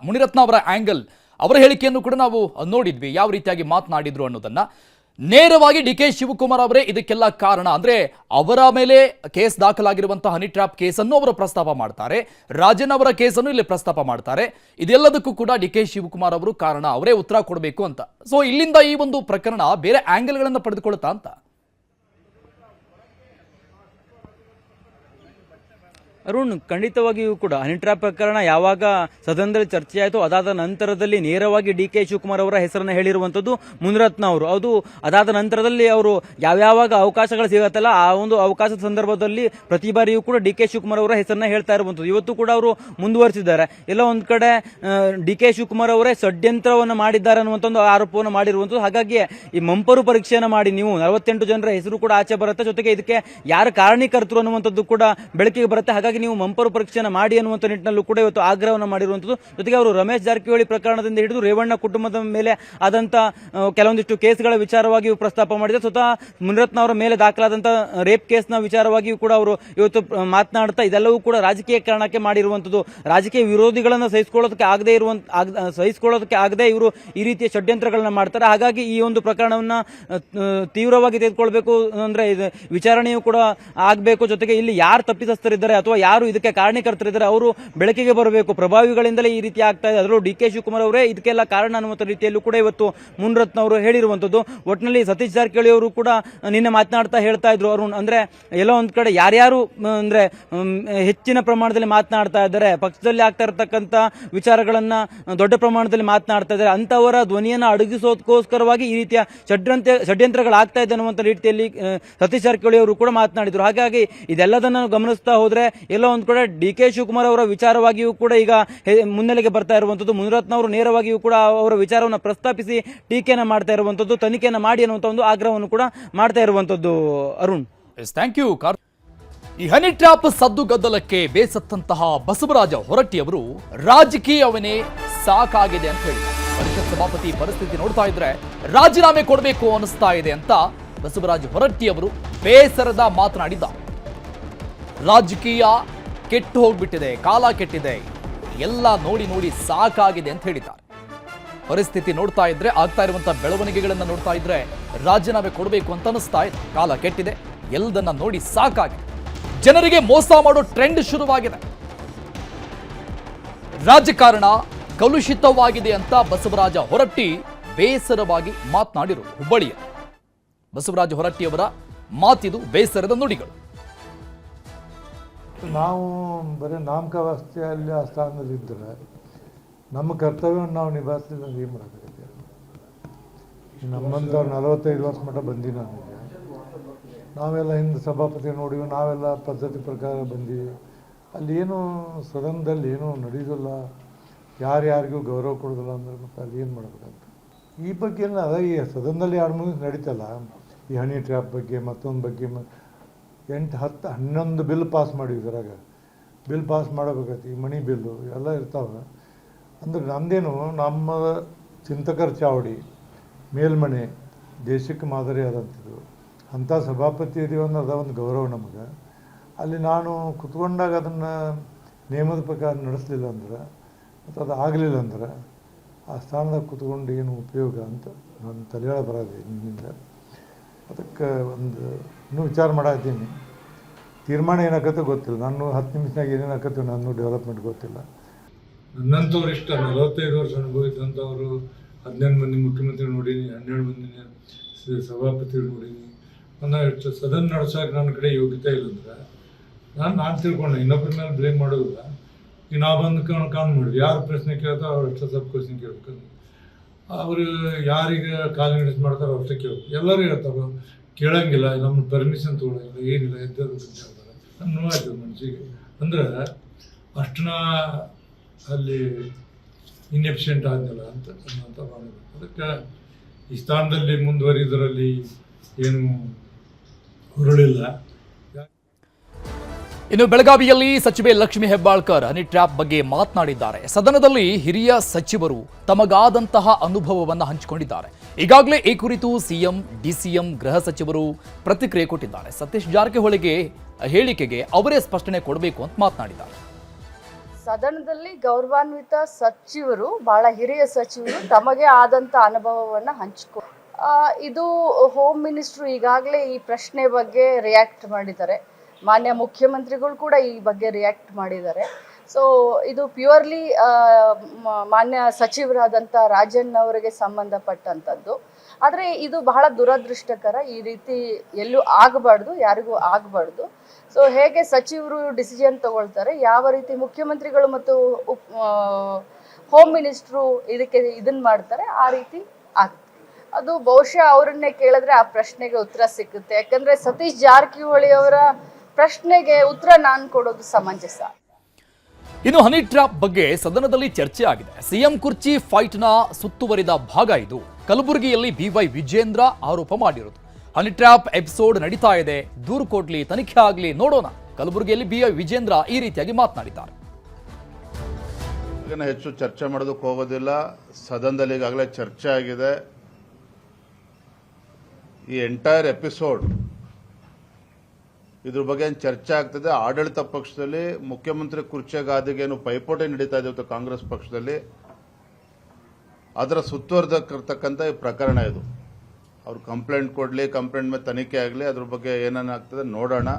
Speaker 1: ಮುನಿರತ್ನ ಅವರ ಆಂಗಲ್, ಅವರ ಹೇಳಿಕೆಯನ್ನು ಕೂಡ ನಾವು ನೋಡಿದ್ವಿ, ಯಾವ ರೀತಿಯಾಗಿ ಮಾತನಾಡಿದ್ರು ಅನ್ನೋದನ್ನ. ನೇರವಾಗಿ ಡಿ ಕೆ ಶಿವಕುಮಾರ್ ಅವರೇ ಇದಕ್ಕೆಲ್ಲ ಕಾರಣ, ಅಂದ್ರೆ ಅವರ ಮೇಲೆ ಕೇಸ್ ದಾಖಲಾಗಿರುವಂತಹ ಹನಿ ಟ್ರ್ಯಾಪ್ ಕೇಸನ್ನು ಅವರು ಪ್ರಸ್ತಾಪ ಮಾಡ್ತಾರೆ, ರಾಜನ್ ಅವರ ಕೇಸನ್ನು ಇಲ್ಲಿ ಪ್ರಸ್ತಾಪ ಮಾಡ್ತಾರೆ. ಇದೆಲ್ಲದಕ್ಕೂ ಕೂಡ ಡಿ ಕೆ ಶಿವಕುಮಾರ್ ಅವರು ಕಾರಣ, ಅವರೇ ಉತ್ತರ ಕೊಡಬೇಕು ಅಂತ. ಸೊ ಇಲ್ಲಿಂದ ಈ ಒಂದು ಪ್ರಕರಣ ಬೇರೆ ಆಂಗಲ್ಗಳನ್ನು ಪಡೆದುಕೊಳ್ಳುತ್ತಾ ಅಂತ.
Speaker 4: ಅರುಣ್, ಖಂಡಿತವಾಗಿಯೂ ಕೂಡ ಹನಿ ಟ್ರ್ಯಾಪ್ ಪ್ರಕರಣ ಯಾವಾಗ ಸದನದಲ್ಲಿ ಚರ್ಚೆಯಾಯಿತು ಅದಾದ ನಂತರದಲ್ಲಿ ನೇರವಾಗಿ ಡಿ ಕೆ ಶಿವಕುಮಾರ್ ಅವರ ಹೆಸರನ್ನು ಹೇಳಿರುವಂಥದ್ದು ಮುನಿರತ್ನ ಅವರು. ಅದು ಅದಾದ ನಂತರದಲ್ಲಿ ಅವರು ಯಾವ್ಯಾವಾಗ ಅವಕಾಶಗಳು ಸಿಗತ್ತಲ್ಲ ಆ ಒಂದು ಅವಕಾಶದ ಸಂದರ್ಭದಲ್ಲಿ ಪ್ರತಿ ಬಾರಿಯೂ ಕೂಡ ಡಿ ಕೆ ಶಿವಕುಮಾರ್ ಅವರ ಹೆಸರನ್ನ ಹೇಳ್ತಾ ಇರುವಂಥದ್ದು. ಇವತ್ತು ಕೂಡ ಅವರು ಮುಂದುವರಿಸಿದ್ದಾರೆ. ಎಲ್ಲ ಒಂದ್ ಕಡೆ ಡಿ ಕೆ ಶಿವಕುಮಾರ್ ಅವರೇ ಷಡ್ಯಂತ್ರವನ್ನು ಮಾಡಿದ್ದಾರೆ ಅನ್ನುವಂಥ ಒಂದು ಆರೋಪವನ್ನು ಮಾಡಿರುವಂಥದ್ದು. ಹಾಗಾಗಿ ಈ ಮಂಪರು ಪರೀಕ್ಷೆಯನ್ನು ಮಾಡಿ ನೀವು 48 ಜನರ ಹೆಸರು ಕೂಡ ಆಚೆ ಬರುತ್ತೆ, ಜೊತೆಗೆ ಇದಕ್ಕೆ ಯಾರು ಕಾರಣೀಕರ್ತರು ಅನ್ನುವಂಥದ್ದು ಕೂಡ ಬೆಳಕಿಗೆ ಬರುತ್ತೆ. ಹಾಗಾಗಿ ನೀವು ಮಂಪರು ಪರೀಕ್ಷೆಯನ್ನು ಮಾಡಿ ಅನ್ನುವಂಥ ನಿಟ್ಟಿನಲ್ಲೂ ಕೂಡ ಇವತ್ತು ಆಗ್ರಹವನ್ನು ಮಾಡಿರುವಂಥದ್ದು. ಜೊತೆಗೆ ಅವರು ರಮೇಶ್ ಜಾರಕಿಹೊಳಿ ಪ್ರಕರಣದಿಂದ ಹಿಡಿದು ರೇವಣ್ಣ ಕುಟುಂಬದ ಮೇಲೆ ಆದಂತ ಕೆಲವೊಂದಿಷ್ಟು ಕೇಸ್ಗಳ ವಿಚಾರವಾಗಿಯೂ ಪ್ರಸ್ತಾಪ ಮಾಡಿದೆ. ಸ್ವತಃ ಮುನಿರತ್ನ ಅವರ ಮೇಲೆ ದಾಖಲಾದಂತ ರೇಪ್ ಕೇಸ್ನ ವಿಚಾರವಾಗಿಯೂ ಕೂಡ ಅವರು ಇವತ್ತು ಮಾತನಾಡ್ತಾ ಇದೆಲ್ಲವೂ ಕೂಡ ರಾಜಕೀಯ ಕಾರಣಕ್ಕೆ ಮಾಡಿರುವಂಥದ್ದು. ರಾಜಕೀಯ ವಿರೋಧಿಗಳನ್ನು ಸಹಿಸಿಕೊಳ್ಳೋದಕ್ಕೆ ಆಗದೆ ಇವರು ಈ ರೀತಿಯ ಷಡ್ಯಂತ್ರಗಳನ್ನ ಮಾಡ್ತಾರೆ. ಹಾಗಾಗಿ ಈ ಒಂದು ಪ್ರಕರಣವನ್ನ ತೀವ್ರವಾಗಿ ತೆಗೆದುಕೊಳ್ಬೇಕು, ಅಂದ್ರೆ ವಿಚಾರಣೆಯೂ ಕೂಡ ಆಗಬೇಕು. ಜೊತೆಗೆ ಇಲ್ಲಿ ಯಾರು ತಪ್ಪಿತಸ್ಥರಿದ್ದಾರೆ ಅಥವಾ ಯಾರು ಇದಕ್ಕೆ ಕಾರಣೀಕರ್ತರಿದ್ದಾರೆ ಅವರು ಬೆಳಕಿಗೆ ಬರಬೇಕು. ಪ್ರಭಾವಿಗಳಿಂದಲೇ ಈ ರೀತಿ ಆಗ್ತಾ ಇದೆ, ಅದರಲ್ಲೂ ಡಿ ಕೆ ಶಿವಕುಮಾರ್ ಅವರೇ ಇದಕ್ಕೆಲ್ಲ ಕಾರಣ ಅನ್ನುವಂಥ ರೀತಿಯಲ್ಲೂ ಕೂಡ ಇವತ್ತು ಮುನಿರತ್ನ ಅವರು ಹೇಳಿರುವಂಥದ್ದು. ಒಟ್ಟಿನಲ್ಲಿ ಸತೀಶ್ ಜಾರಕಿಹೊಳಿ ಅವರು ಕೂಡ ನಿನ್ನೆ ಮಾತನಾಡ್ತಾ ಹೇಳ್ತಾ ಇದ್ರು ಅರುಣ್, ಅಂದ್ರೆ ಎಲ್ಲೋ ಒಂದ್ ಕಡೆ ಯಾರ್ಯಾರು ಅಂದ್ರೆ ಹೆಚ್ಚಿನ ಪ್ರಮಾಣದಲ್ಲಿ ಮಾತನಾಡ್ತಾ ಇದ್ದಾರೆ, ಪಕ್ಷದಲ್ಲಿ ಆಗ್ತಾ ಇರತಕ್ಕಂತ ವಿಚಾರಗಳನ್ನ ದೊಡ್ಡ ಪ್ರಮಾಣದಲ್ಲಿ ಮಾತನಾಡ್ತಾ ಇದ್ದಾರೆ, ಅಂತವರ ಧ್ವನಿಯನ್ನು ಅಡಗಿಸೋದಕ್ಕೋಸ್ಕರವಾಗಿ ಈ ರೀತಿಯ ಷಡ್ಯಂತ್ರಗಳಾಗ್ತಾ ಇದೆ ಅನ್ನುವಂಥ ರೀತಿಯಲ್ಲಿ ಸತೀಶ್ ಜಾರಕಿಹೊಳಿ ಅವರು ಕೂಡ ಮಾತನಾಡಿದ್ರು. ಹಾಗಾಗಿ ಇದೆಲ್ಲದನ್ನು ಗಮನಿಸ್ತಾ ಹೋದ್ರೆ ಎಲ್ಲೋ ಒಂದ್ ಕಡೆ ಡಿ ಕೆ ಶಿವಕುಮಾರ್ ಅವರ ವಿಚಾರವಾಗಿಯೂ ಕೂಡ ಈಗ ಮುನ್ನೆಲೆಗೆ ಬರ್ತಾ ಇರುವಂತದ್ದು. ಮುನಿರತ್ನ ಅವರು ನೇರವಾಗಿಯೂ ಕೂಡ ಅವರ ವಿಚಾರವನ್ನು ಪ್ರಸ್ತಾಪಿಸಿ ಟೀಕೆಯನ್ನು ಮಾಡ್ತಾ ಇರುವಂತದ್ದು, ತನಿಖೆಯನ್ನು ಮಾಡಿ ಅನ್ನುವಂಥ ಒಂದು ಆಗ್ರಹವನ್ನು ಕೂಡ ಮಾಡ್ತಾ ಇರುವಂತದ್ದು. Arun,
Speaker 1: thank you. ಈ ಹನಿ ಟ್ರ್ಯಾಪ್ ಸದ್ದು ಗದ್ದಲಕ್ಕೆ ಬೇಸತ್ತಂತಹ ಬಸವರಾಜ ಹೊರಟ್ಟಿ ಅವರು ರಾಜಕೀಯವನ್ನೇ ಸಾಕಾಗಿದೆ ಅಂತ ಹೇಳಿ ಪರಿಷತ್ ಸಭಾಪತಿ ಪರಿಸ್ಥಿತಿ ನೋಡ್ತಾ ಇದ್ರೆ ರಾಜೀನಾಮೆ ಕೊಡಬೇಕು ಅನಿಸ್ತಾ ಇದೆ ಅಂತ ಬಸವರಾಜ ಹೊರಟ್ಟಿ ಅವರು ಬೇಸರದ ಮಾತನಾಡಿದ್ದಾರೆ. ರಾಜಕೀಯ ಕೆಟ್ಟು ಹೋಗ್ಬಿಟ್ಟಿದೆ, ಕಾಲ ಕೆಟ್ಟಿದೆ, ಎಲ್ಲ ನೋಡಿ ನೋಡಿ ಸಾಕಾಗಿದೆ ಅಂತ ಹೇಳಿದ್ದಾರೆ. ಪರಿಸ್ಥಿತಿ ನೋಡ್ತಾ ಇದ್ರೆ, ಆಗ್ತಾ ಇರುವಂತಹ ಬೆಳವಣಿಗೆಗಳನ್ನ ನೋಡ್ತಾ ಇದ್ರೆ ರಾಜೀನಾಮೆ ಕೊಡಬೇಕು ಅಂತ ಅನಿಸ್ತಾ ಇದೆ. ಕಾಲ ಕೆಟ್ಟಿದೆ, ಎಲ್ಲದನ್ನ ನೋಡಿ ಸಾಕಾಗಿದೆ. ಜನರಿಗೆ ಮೋಸ ಮಾಡೋ ಟ್ರೆಂಡ್ ಶುರುವಾಗಿದೆ. ರಾಜಕಾರಣ ಕಲುಷಿತವಾಗಿದೆ ಅಂತ ಬಸವರಾಜ ಹೊರಟ್ಟಿ ಬೇಸರವಾಗಿ ಮಾತನಾಡಿರು. ಹುಬ್ಬಳ್ಳಿಯ ಬಸವರಾಜ ಹೊರಟ್ಟಿ ಅವರ ಮಾತಿದು, ಬೇಸರದ ನುಡಿಗಳು.
Speaker 5: ನಾವು ಬರೀ ನಾಮಕಾವಸ್ಥೆಯಲ್ಲಿ ಆ ಸ್ಥಾನದಲ್ಲಿದ್ದರೆ ನಮ್ಮ ಕರ್ತವ್ಯವನ್ನು ನಾವು ನಿಭಾಯಿಸಲಿಲ್ಲ ಅಂದ್ರೆ ಏನು ಮಾಡೋಕ್ಕಾಗುತ್ತೆ? ನಮ್ಮಂಥವ್ರು 45 ವರ್ಷ ಮಟ್ಟ ಬಂದೀವಿ. ನನಗೆ ನಾವೆಲ್ಲ ಹಿಂದೆ ಸಭಾಪತಿ ನೋಡಿವಿ, ನಾವೆಲ್ಲ ಪದ್ಧತಿ ಪ್ರಕಾರ ಬಂದೀವಿ. ಅಲ್ಲಿ ಏನು ಸದನದಲ್ಲಿ ಏನೂ ನಡೆಯೋದಿಲ್ಲ, ಯಾರ್ಯಾರಿಗೂ ಗೌರವ ಕೊಡೋದಿಲ್ಲ ಅಂದ್ರೆ ಮತ್ತೆ ಅಲ್ಲಿ ಏನು ಮಾಡಬೇಕಂತ. ಈ ಬಗ್ಗೆ ಎಲ್ಲ ಅದ ಈ ಸದನದಲ್ಲಿ 2-3 ನಡೀತಲ್ಲ, ಈ ಹನಿ ಟ್ರ್ಯಾಪ್ ಬಗ್ಗೆ ಮತ್ತೊಂದು ಬಗ್ಗೆ 8, 10, 11 ಬಿಲ್ ಪಾಸ್ ಮಾಡಿವಿ. ಇದ್ರಾಗ ಬಿಲ್ ಪಾಸ್ ಮಾಡಬೇಕೈತಿ, ಈ ಮನಿ ಬಿಲ್ಲು ಎಲ್ಲ ಇರ್ತಾವೆ. ಅಂದ್ರೆ ನಮ್ಮದೇನು ನಮ್ಮ ಚಿಂತಕರ ಚಾವಡಿ ಮೇಲ್ಮನೆ ದೇಶಕ್ಕೆ ಮಾದರಿ ಆದಂಥದ್ದು. ಅಂಥ ಸಭಾಪತಿ ಇದೀವಿ ಅನ್ನೋದು ಒಂದು ಗೌರವ ನಮಗೆ. ಅಲ್ಲಿ ನಾನು ಕುತ್ಕೊಂಡಾಗ ಅದನ್ನು ನಿಯಮದ ಪ್ರಕಾರ ನಡೆಸಲಿಲ್ಲ ಅಂದ್ರೆ ಮತ್ತು ಅದು ಆಗಲಿಲ್ಲ ಅಂದ್ರೆ ಆ ಸ್ಥಾನದಾಗ ಕುತ್ಕೊಂಡು ಏನು ಉಪಯೋಗ ಅಂತ ನಾನು ತಲೆಯಾಳ ಬರೋದೆ ನಿಮ್ಮಿಂದ. ಅದಕ್ಕೆ ಒಂದು ಇನ್ನೂ ವಿಚಾರ ಮಾಡತ್ತೀನಿ. ತೀರ್ಮಾನ ಏನಾಗತ್ತೆ ಗೊತ್ತಿಲ್ಲ. ನಾನು 10 ನಿಮಿಷನಾಗ ಏನೇನಾಗತ್ತೆ ನಾನು ಡೆವಲಪ್ಮೆಂಟ್ ಗೊತ್ತಿಲ್ಲ. ನನ್ನಂಥವ್ರು ಇಷ್ಟ 45 ವರ್ಷ ಅನುಭವಿಸಿದಂಥವರು 15 ಮಂದಿ ಮುಖ್ಯಮಂತ್ರಿ ನೋಡೀನಿ, 12 ಮಂದಿ ಸಭಾಪತಿಗಳು ನೋಡೀನಿ. ನಾನು ಸದನ ನಡೆಸೋಕೆ ನನ್ನ ಕಡೆ ಯೋಗ್ಯತೆ ಇಲ್ಲಂದ್ರೆ ನಾನು ತಿಳ್ಕೊಂಡೆ. ಇನ್ನೊಬ್ಬರ ಮೇಲೆ ಬ್ಲೇಮ್ ಮಾಡೋದಿಲ್ಲ. ಈಗ ನಾವು ಬಂದು ಕಾನ್ ಮಾಡಿದ್ವಿ, ಯಾರು ಪ್ರಶ್ನೆ ಕೇಳ್ತಾರೋ ಅವ್ರು ಅಷ್ಟೇ ಸ್ವಲ್ಪ ಕ್ವಶನ್ ಕೇಳ್ಬೇಕಂದ್ರೆ, ಅವರು ಯಾರಿಗೆ ಕಾಲು ನಡೆಸಿ ಮಾಡ್ತಾರೋ ಅಷ್ಟೇ ಕೇಳ್ಬೇಕು. ಎಲ್ಲರೂ ಹೇಳ್ತಾರೆ ಕೇಳಂಗಿಲ್ಲ, ನಮ್ಮ ಪರ್ಮಿಷನ್ ತೊಗೊಳಂಗಿಲ್ಲ, ಏನಿಲ್ಲ, ಎದ್ದದು ಅಂತ ಹೇಳ್ತಾರೆ. ನಾನು ನೋವಾಯ್ತದೆ ಮನಸ್ಸಿಗೆ. ಅಂದ್ರೆ ಅಷ್ಟನ್ನ ಅಲ್ಲಿ ಇನ್ಎಫಿಷಿಯೆಂಟ್ ಆದ್ನಲ್ಲ ಅಂತ ಮಾಡಬೇಕು. ಅದಕ್ಕೆ ಈ ಸ್ಥಾನದಲ್ಲಿ ಮುಂದುವರಿದರಲ್ಲಿ ಏನು ಹುರುಳಿಲ್ಲ.
Speaker 1: ಇನ್ನು ಬೆಳಗಾವಿಯಲ್ಲಿ ಸಚಿವೆ ಲಕ್ಷ್ಮೀ ಹೆಬ್ಬಾಳ್ಕರ್ ಹನಿ ಟ್ರ್ಯಾಪ್ ಬಗ್ಗೆ ಮಾತನಾಡಿದ್ದಾರೆ. ಸದನದಲ್ಲಿ ಹಿರಿಯ ಸಚಿವರು ತಮಗಾದಂತಹ ಅನುಭವವನ್ನು ಹಂಚಿಕೊಂಡಿದ್ದಾರೆ. ಈಗಾಗಲೇ ಈ ಕುರಿತು ಸಿಎಂ, ಡಿಸಿಎಂ, ಗೃಹ ಸಚಿವರು ಪ್ರತಿಕ್ರಿಯೆ ಕೊಟ್ಟಿದ್ದಾರೆ. ಸತೀಶ್ ಜಾರಕಿಹೊಳಿಗೆ ಹೇಳಿಕೆಗೆ ಅವರೇ ಸ್ಪಷ್ಟನೆ ಕೊಡಬೇಕು ಅಂತ ಮಾತನಾಡಿದ್ದಾರೆ.
Speaker 6: ಸದನದಲ್ಲಿ ಗೌರವಾನ್ವಿತ ಸಚಿವರು, ಬಹಳ ಹಿರಿಯ ಸಚಿವರು ತಮಗೆ ಆದಂಥ ಅನುಭವವನ್ನು ಇದು ಹೋಮ್ ಮಿನಿಸ್ಟ್ರು ಈಗಾಗಲೇ ಈ ಪ್ರಶ್ನೆ ಬಗ್ಗೆ ರಿಯಾಕ್ಟ್ ಮಾಡಿದ್ದಾರೆ. ಮಾನ್ಯ ಮುಖ್ಯಮಂತ್ರಿಗಳು ಕೂಡ ಈ ಬಗ್ಗೆ ರಿಯಾಕ್ಟ್ ಮಾಡಿದ್ದಾರೆ. ಸೊ ಇದು ಪ್ಯೂರ್ಲಿ ಮಾನ್ಯ ಸಚಿವರಾದಂಥ ರಾಜನ್ ಅವರಿಗೆ ಸಂಬಂಧಪಟ್ಟಂಥದ್ದು. ಆದರೆ ಇದು ಬಹಳ ದುರದೃಷ್ಟಕರ. ಈ ರೀತಿ ಎಲ್ಲೂ ಆಗಬಾರ್ದು, ಯಾರಿಗೂ ಆಗಬಾರ್ದು. ಸೊ ಹೇಗೆ ಸಚಿವರು ಡಿಸಿಷನ್ ತಗೊಳ್ತಾರೆ, ಯಾವ ರೀತಿ ಮುಖ್ಯಮಂತ್ರಿಗಳು ಮತ್ತು ಹೋಮ್ ಮಿನಿಸ್ಟ್ರು ಇದನ್ನು ಮಾಡ್ತಾರೆ, ಆ ರೀತಿ ಆಗುತ್ತೆ. ಅದು ಬಹುಶಃ ಅವರನ್ನೇ ಕೇಳಿದ್ರೆ ಆ ಪ್ರಶ್ನೆಗೆ ಉತ್ತರ ಸಿಕ್ಕುತ್ತೆ. ಯಾಕಂದರೆ ಸತೀಶ್ ಜಾರಕಿಹೊಳಿ ಅವರ ಪ್ರಶ್ನೆಗೆ ಉತ್ತರ ನಾನು ಕೊಡೋದು ಸಮಂಜಸ.
Speaker 1: ಇನ್ನು ಹನಿ ಟ್ರ್ಯಾಪ್ ಬಗ್ಗೆ ಸದನದಲ್ಲಿ ಚರ್ಚೆ ಆಗಿದೆ. ಸಿಎಂ ಕುರ್ಚಿ ಫೈಟ್ನ ಸುತ್ತುವರಿದ ಭಾಗ ಇದು. ಕಲಬುರಗಿಯಲ್ಲಿ BY ವಿಜೇಂದ್ರ ಆರೋಪ ಮಾಡಿರೋದು. ಹನಿ ಟ್ರ್ಯಾಪ್ ಎಪಿಸೋಡ್ ನಡೀತಾ ಇದೆ, ದೂರು ಕೊಡ್ಲಿ, ತನಿಖೆ ಆಗಲಿ, ನೋಡೋಣ. ಕಲಬುರಗಿಯಲ್ಲಿ BY ವಿಜೇಂದ್ರ ಈ ರೀತಿಯಾಗಿ ಮಾತನಾಡಿದ್ದಾರೆ.
Speaker 7: ಹೆಚ್ಚು ಚರ್ಚೆ ಮಾಡೋದಕ್ಕೆ ಹೋಗೋದಿಲ್ಲ. ಸದನದಲ್ಲಿ ಈಗಾಗಲೇ ಚರ್ಚೆ ಆಗಿದೆ. ಈ ಎಂಟೈರ್ ಎಪಿಸೋಡ್ ಇದ್ರ ಬಗ್ಗೆ ಏನು ಚರ್ಚೆ ಆಗ್ತದೆ. ಆಡಳಿತ ಪಕ್ಷದಲ್ಲಿ ಮುಖ್ಯಮಂತ್ರಿ ಕುರ್ಚಿ ಗಾದಿಗೇನು ಪೈಪೋಟಿ ನಡೀತಾ ಇದೆ ಕಾಂಗ್ರೆಸ್ ಪಕ್ಷದಲ್ಲಿ, ಅದರ ಸುತ್ತುವರೆದಿರ್ತಕ್ಕಂಥ ಈ ಪ್ರಕರಣ ಇದು. ಅವ್ರು ಕಂಪ್ಲೇಂಟ್ ಕೊಡಲಿ, ಕಂಪ್ಲೇಂಟ್ ಮೇಲೆ ತನಿಖೆ ಆಗಲಿ, ಅದ್ರ ಬಗ್ಗೆ ಏನೇನಾಗ್ತದೆ ನೋಡೋಣ.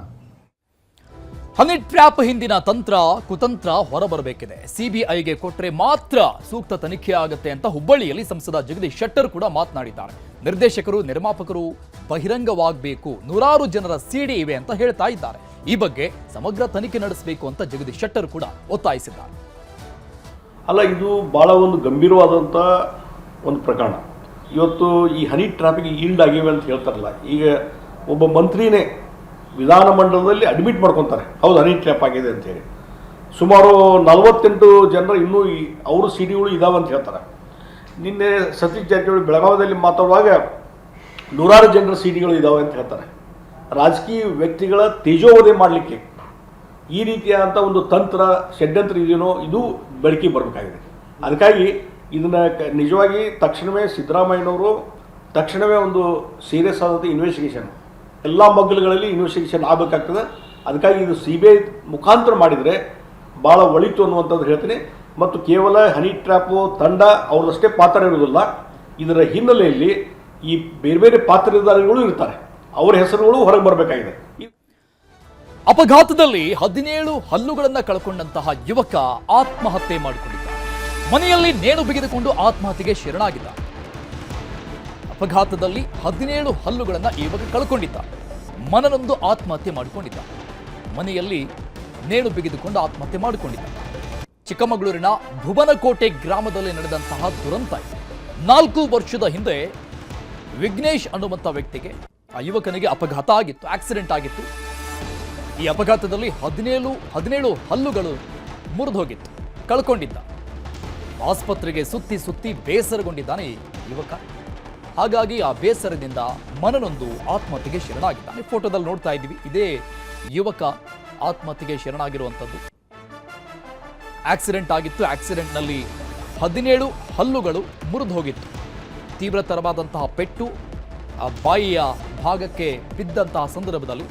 Speaker 1: ಹನಿ ಟ್ರ್ಯಾಪ್ ಹಿಂದಿನ ತಂತ್ರ ಕುತಂತ್ರ ಹೊರಬರಬೇಕಿದೆ. CBIಗೆ ಕೊಟ್ಟರೆ ಮಾತ್ರ ಸೂಕ್ತ ತನಿಖೆ ಆಗುತ್ತೆ ಅಂತ ಹುಬ್ಬಳ್ಳಿಯಲ್ಲಿ ಸಂಸದ ಜಗದೀಶ್ ಶೆಟ್ಟರ್ ಕೂಡ ಮಾತನಾಡಿದ್ದಾರೆ. ನಿರ್ದೇಶಕರು, ನಿರ್ಮಾಪಕರು ಬಹಿರಂಗವಾಗಬೇಕು, ನೂರಾರು ಜನರ CD ಇವೆ ಅಂತ ಹೇಳ್ತಾ ಇದ್ದಾರೆ. ಈ ಬಗ್ಗೆ ಸಮಗ್ರ ತನಿಖೆ ನಡೆಸಬೇಕು ಅಂತ ಜಗದೀಶ್ ಶೆಟ್ಟರ್ ಕೂಡ ಒತ್ತಾಯಿಸಿದ್ದಾರೆ.
Speaker 8: ಅಲ್ಲ, ಇದು ಭಾಳ ಒಂದು ಗಂಭೀರವಾದಂಥ ಒಂದು ಪ್ರಕರಣ. ಇವತ್ತು ಈ ಹನಿ ಟ್ರಾಫಿಕ್ ಈಲ್ಡ್ ಆಗಿವೆ ಅಂತ ಹೇಳ್ತಾರಲ್ಲ, ಈಗ ಒಬ್ಬ ಮಂತ್ರಿನೇ ವಿಧಾನಮಂಡಲದಲ್ಲಿ ಅಡ್ಮಿಟ್ ಮಾಡ್ಕೊತಾರೆ, ಹೌದು ಹನಿ ಟ್ರ್ಯಾಪ್ ಆಗಿದೆ ಅಂತೇಳಿ. ಸುಮಾರು 48 ಜನರು ಇನ್ನೂ ಅವರು CDಗಳು ಇದಾವೆ ಅಂತ ಹೇಳ್ತಾರೆ. ನಿನ್ನೆ ಸತೀಶ್ ಜಾರಕಿಹೊಳಿ ಬೆಳಗಾವಿಯಲ್ಲಿ ಮಾತಾಡುವಾಗ ನೂರಾರು ಜನರ CDಗಳು ಇದಾವೆ ಅಂತ ಹೇಳ್ತಾರೆ. ರಾಜಕೀಯ ವ್ಯಕ್ತಿಗಳ ತೇಜೋವಧೆ ಮಾಡಲಿಕ್ಕೆ ಈ ರೀತಿಯಾದಂಥ ಒಂದು ತಂತ್ರ, ಷಡ್ಯಂತ್ರ ಇದೆಯೋ ಇದು ಬೆಳಕಿಗೆ ಬರಬೇಕಾಗಿದೆ. ಅದಕ್ಕಾಗಿ ಇದನ್ನು ನಿಜವಾಗಿ ತಕ್ಷಣವೇ ಸಿದ್ದರಾಮಯ್ಯನವರು ತಕ್ಷಣವೇ ಒಂದು ಸೀರಿಯಸ್ ಆದಂಥ ಇನ್ವೆಸ್ಟಿಗೇಷನ್, ಎಲ್ಲ ಮಗ್ಗಲುಗಳಲ್ಲಿ ಇನ್ವೆಸ್ಟಿಗೇಷನ್ ಆಗಬೇಕಾಗ್ತದೆ. ಅದಕ್ಕಾಗಿ ಇದು CBI ಮುಖಾಂತರ ಮಾಡಿದರೆ ಭಾಳ ಒಳಿತು ಅನ್ನುವಂಥದ್ದು ಹೇಳ್ತೀನಿ. ಮತ್ತು ಕೇವಲ ಹನಿ ಟ್ರ್ಯಾಪು ತಂಡ ಅವ್ರದಷ್ಟೇ ಪಾತ್ರ ಇರೋದಿಲ್ಲ, ಇದರ ಹಿನ್ನೆಲೆಯಲ್ಲಿ ಈ ಬೇರೆ ಬೇರೆ ಪಾತ್ರಧಾರಿಗಳು ಇರ್ತಾರೆ, ಅವರ ಹೆಸರುಗಳು ಹೊರಗೆ ಬರಬೇಕಾಗಿದೆ.
Speaker 1: ಅಪಘಾತದಲ್ಲಿ 17 ಹಲ್ಲುಗಳನ್ನು ಕಳ್ಕೊಂಡಂತಹ ಯುವಕ ಆತ್ಮಹತ್ಯೆ ಮಾಡಿಕೊಂಡಿದ್ದ. ಮನೆಯಲ್ಲಿ ನೇಣು ಬಿಗಿದುಕೊಂಡು ಆತ್ಮಹತ್ಯೆಗೆ ಶರಣಾಗಿದ್ದ. ಅಪಘಾತದಲ್ಲಿ 17 ಹಲ್ಲುಗಳನ್ನು ಯುವಕ ಕಳ್ಕೊಂಡಿದ್ದ. ಮನನೊಂದು ಆತ್ಮಹತ್ಯೆ ಮಾಡಿಕೊಂಡಿದ್ದ. ಮನೆಯಲ್ಲಿ ನೇಣು ಬಿಗಿದುಕೊಂಡು ಆತ್ಮಹತ್ಯೆ ಮಾಡಿಕೊಂಡಿದ್ದ. ಚಿಕ್ಕಮಗಳೂರಿನ ಭುವನಕೋಟೆ ಗ್ರಾಮದಲ್ಲಿ ನಡೆದಂತಹ ದುರಂತ ಇದು. 4 ವರ್ಷದ ಹಿಂದೆ ವಿಘ್ನೇಶ್ ಅನ್ನುವಂಥ ವ್ಯಕ್ತಿಗೆ, ಆ ಯುವಕನಿಗೆ ಅಪಘಾತ ಆಗಿತ್ತು, ಆಕ್ಸಿಡೆಂಟ್ ಆಗಿತ್ತು. ಈ ಅಪಘಾತದಲ್ಲಿ 17 ಹಲ್ಲುಗಳು ಮುರಿದು ಹೋಗಿತ್ತು, ಕಳ್ಕೊಂಡಿದ್ದ. ಆಸ್ಪತ್ರೆಗೆ ಸುತ್ತಿ ಸುತ್ತಿ ಬೇಸರಗೊಂಡಿದ್ದಾನೆ ಈ ಯುವಕ. ಹಾಗಾಗಿ ಆ ಬೇಸರದಿಂದ ಮನನೊಂದು ಆತ್ಮಹತ್ಯೆಗೆ ಶರಣಾಗಿದ್ದಾನೆ. ಫೋಟೋದಲ್ಲಿ ನೋಡ್ತಾ ಇದ್ದೀವಿ, ಇದೇ ಯುವಕ ಆತ್ಮಹತ್ಯೆಗೆ ಶರಣಾಗಿರುವಂಥದ್ದು. ಆಕ್ಸಿಡೆಂಟ್ ಆಗಿತ್ತು. ಆಕ್ಸಿಡೆಂಟ್ನಲ್ಲಿ 17 ಹಲ್ಲುಗಳು ಮುರಿದು ಹೋಗಿತ್ತು. ತೀವ್ರತರವಾದಂತಹ ಪೆಟ್ಟು ಆ ಬಾಯಿಯ ಭಾಗಕ್ಕೆ ಬಿದ್ದಂತಹ ಸಂದರ್ಭದಲ್ಲಿ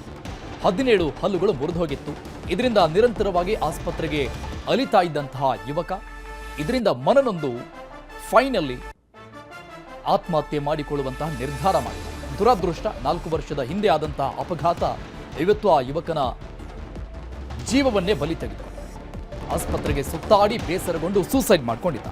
Speaker 1: 17 ಹಲ್ಲುಗಳು ಮುರಿದು ಹೋಗಿತ್ತು. ಇದರಿಂದ ನಿರಂತರವಾಗಿ ಆಸ್ಪತ್ರೆಗೆ ಅಲಿತಾ ಇದ್ದಂತಹ ಯುವಕ ಇದರಿಂದ ಮನನೊಂದು ಫೈನಲಿ ಆತ್ಮಹತ್ಯೆ ಮಾಡಿಕೊಳ್ಳುವಂತಹ ನಿರ್ಧಾರ ಮಾಡಿದ. ದುರದೃಷ್ಟ, 4 ವರ್ಷದ ಹಿಂದೆ ಆದಂತಹ ಅಪಘಾತ ಇವತ್ತು ಆ ಯುವಕನ ಜೀವವನ್ನೇ ಬಲಿ ತೆಗೆದು ಆಸ್ಪತ್ರೆಗೆ ಸುತ್ತಾಡಿ ಬೇಸರಗೊಂಡು ಸೂಸೈಡ್ ಮಾಡಿಕೊಂಡಿದ್ದ.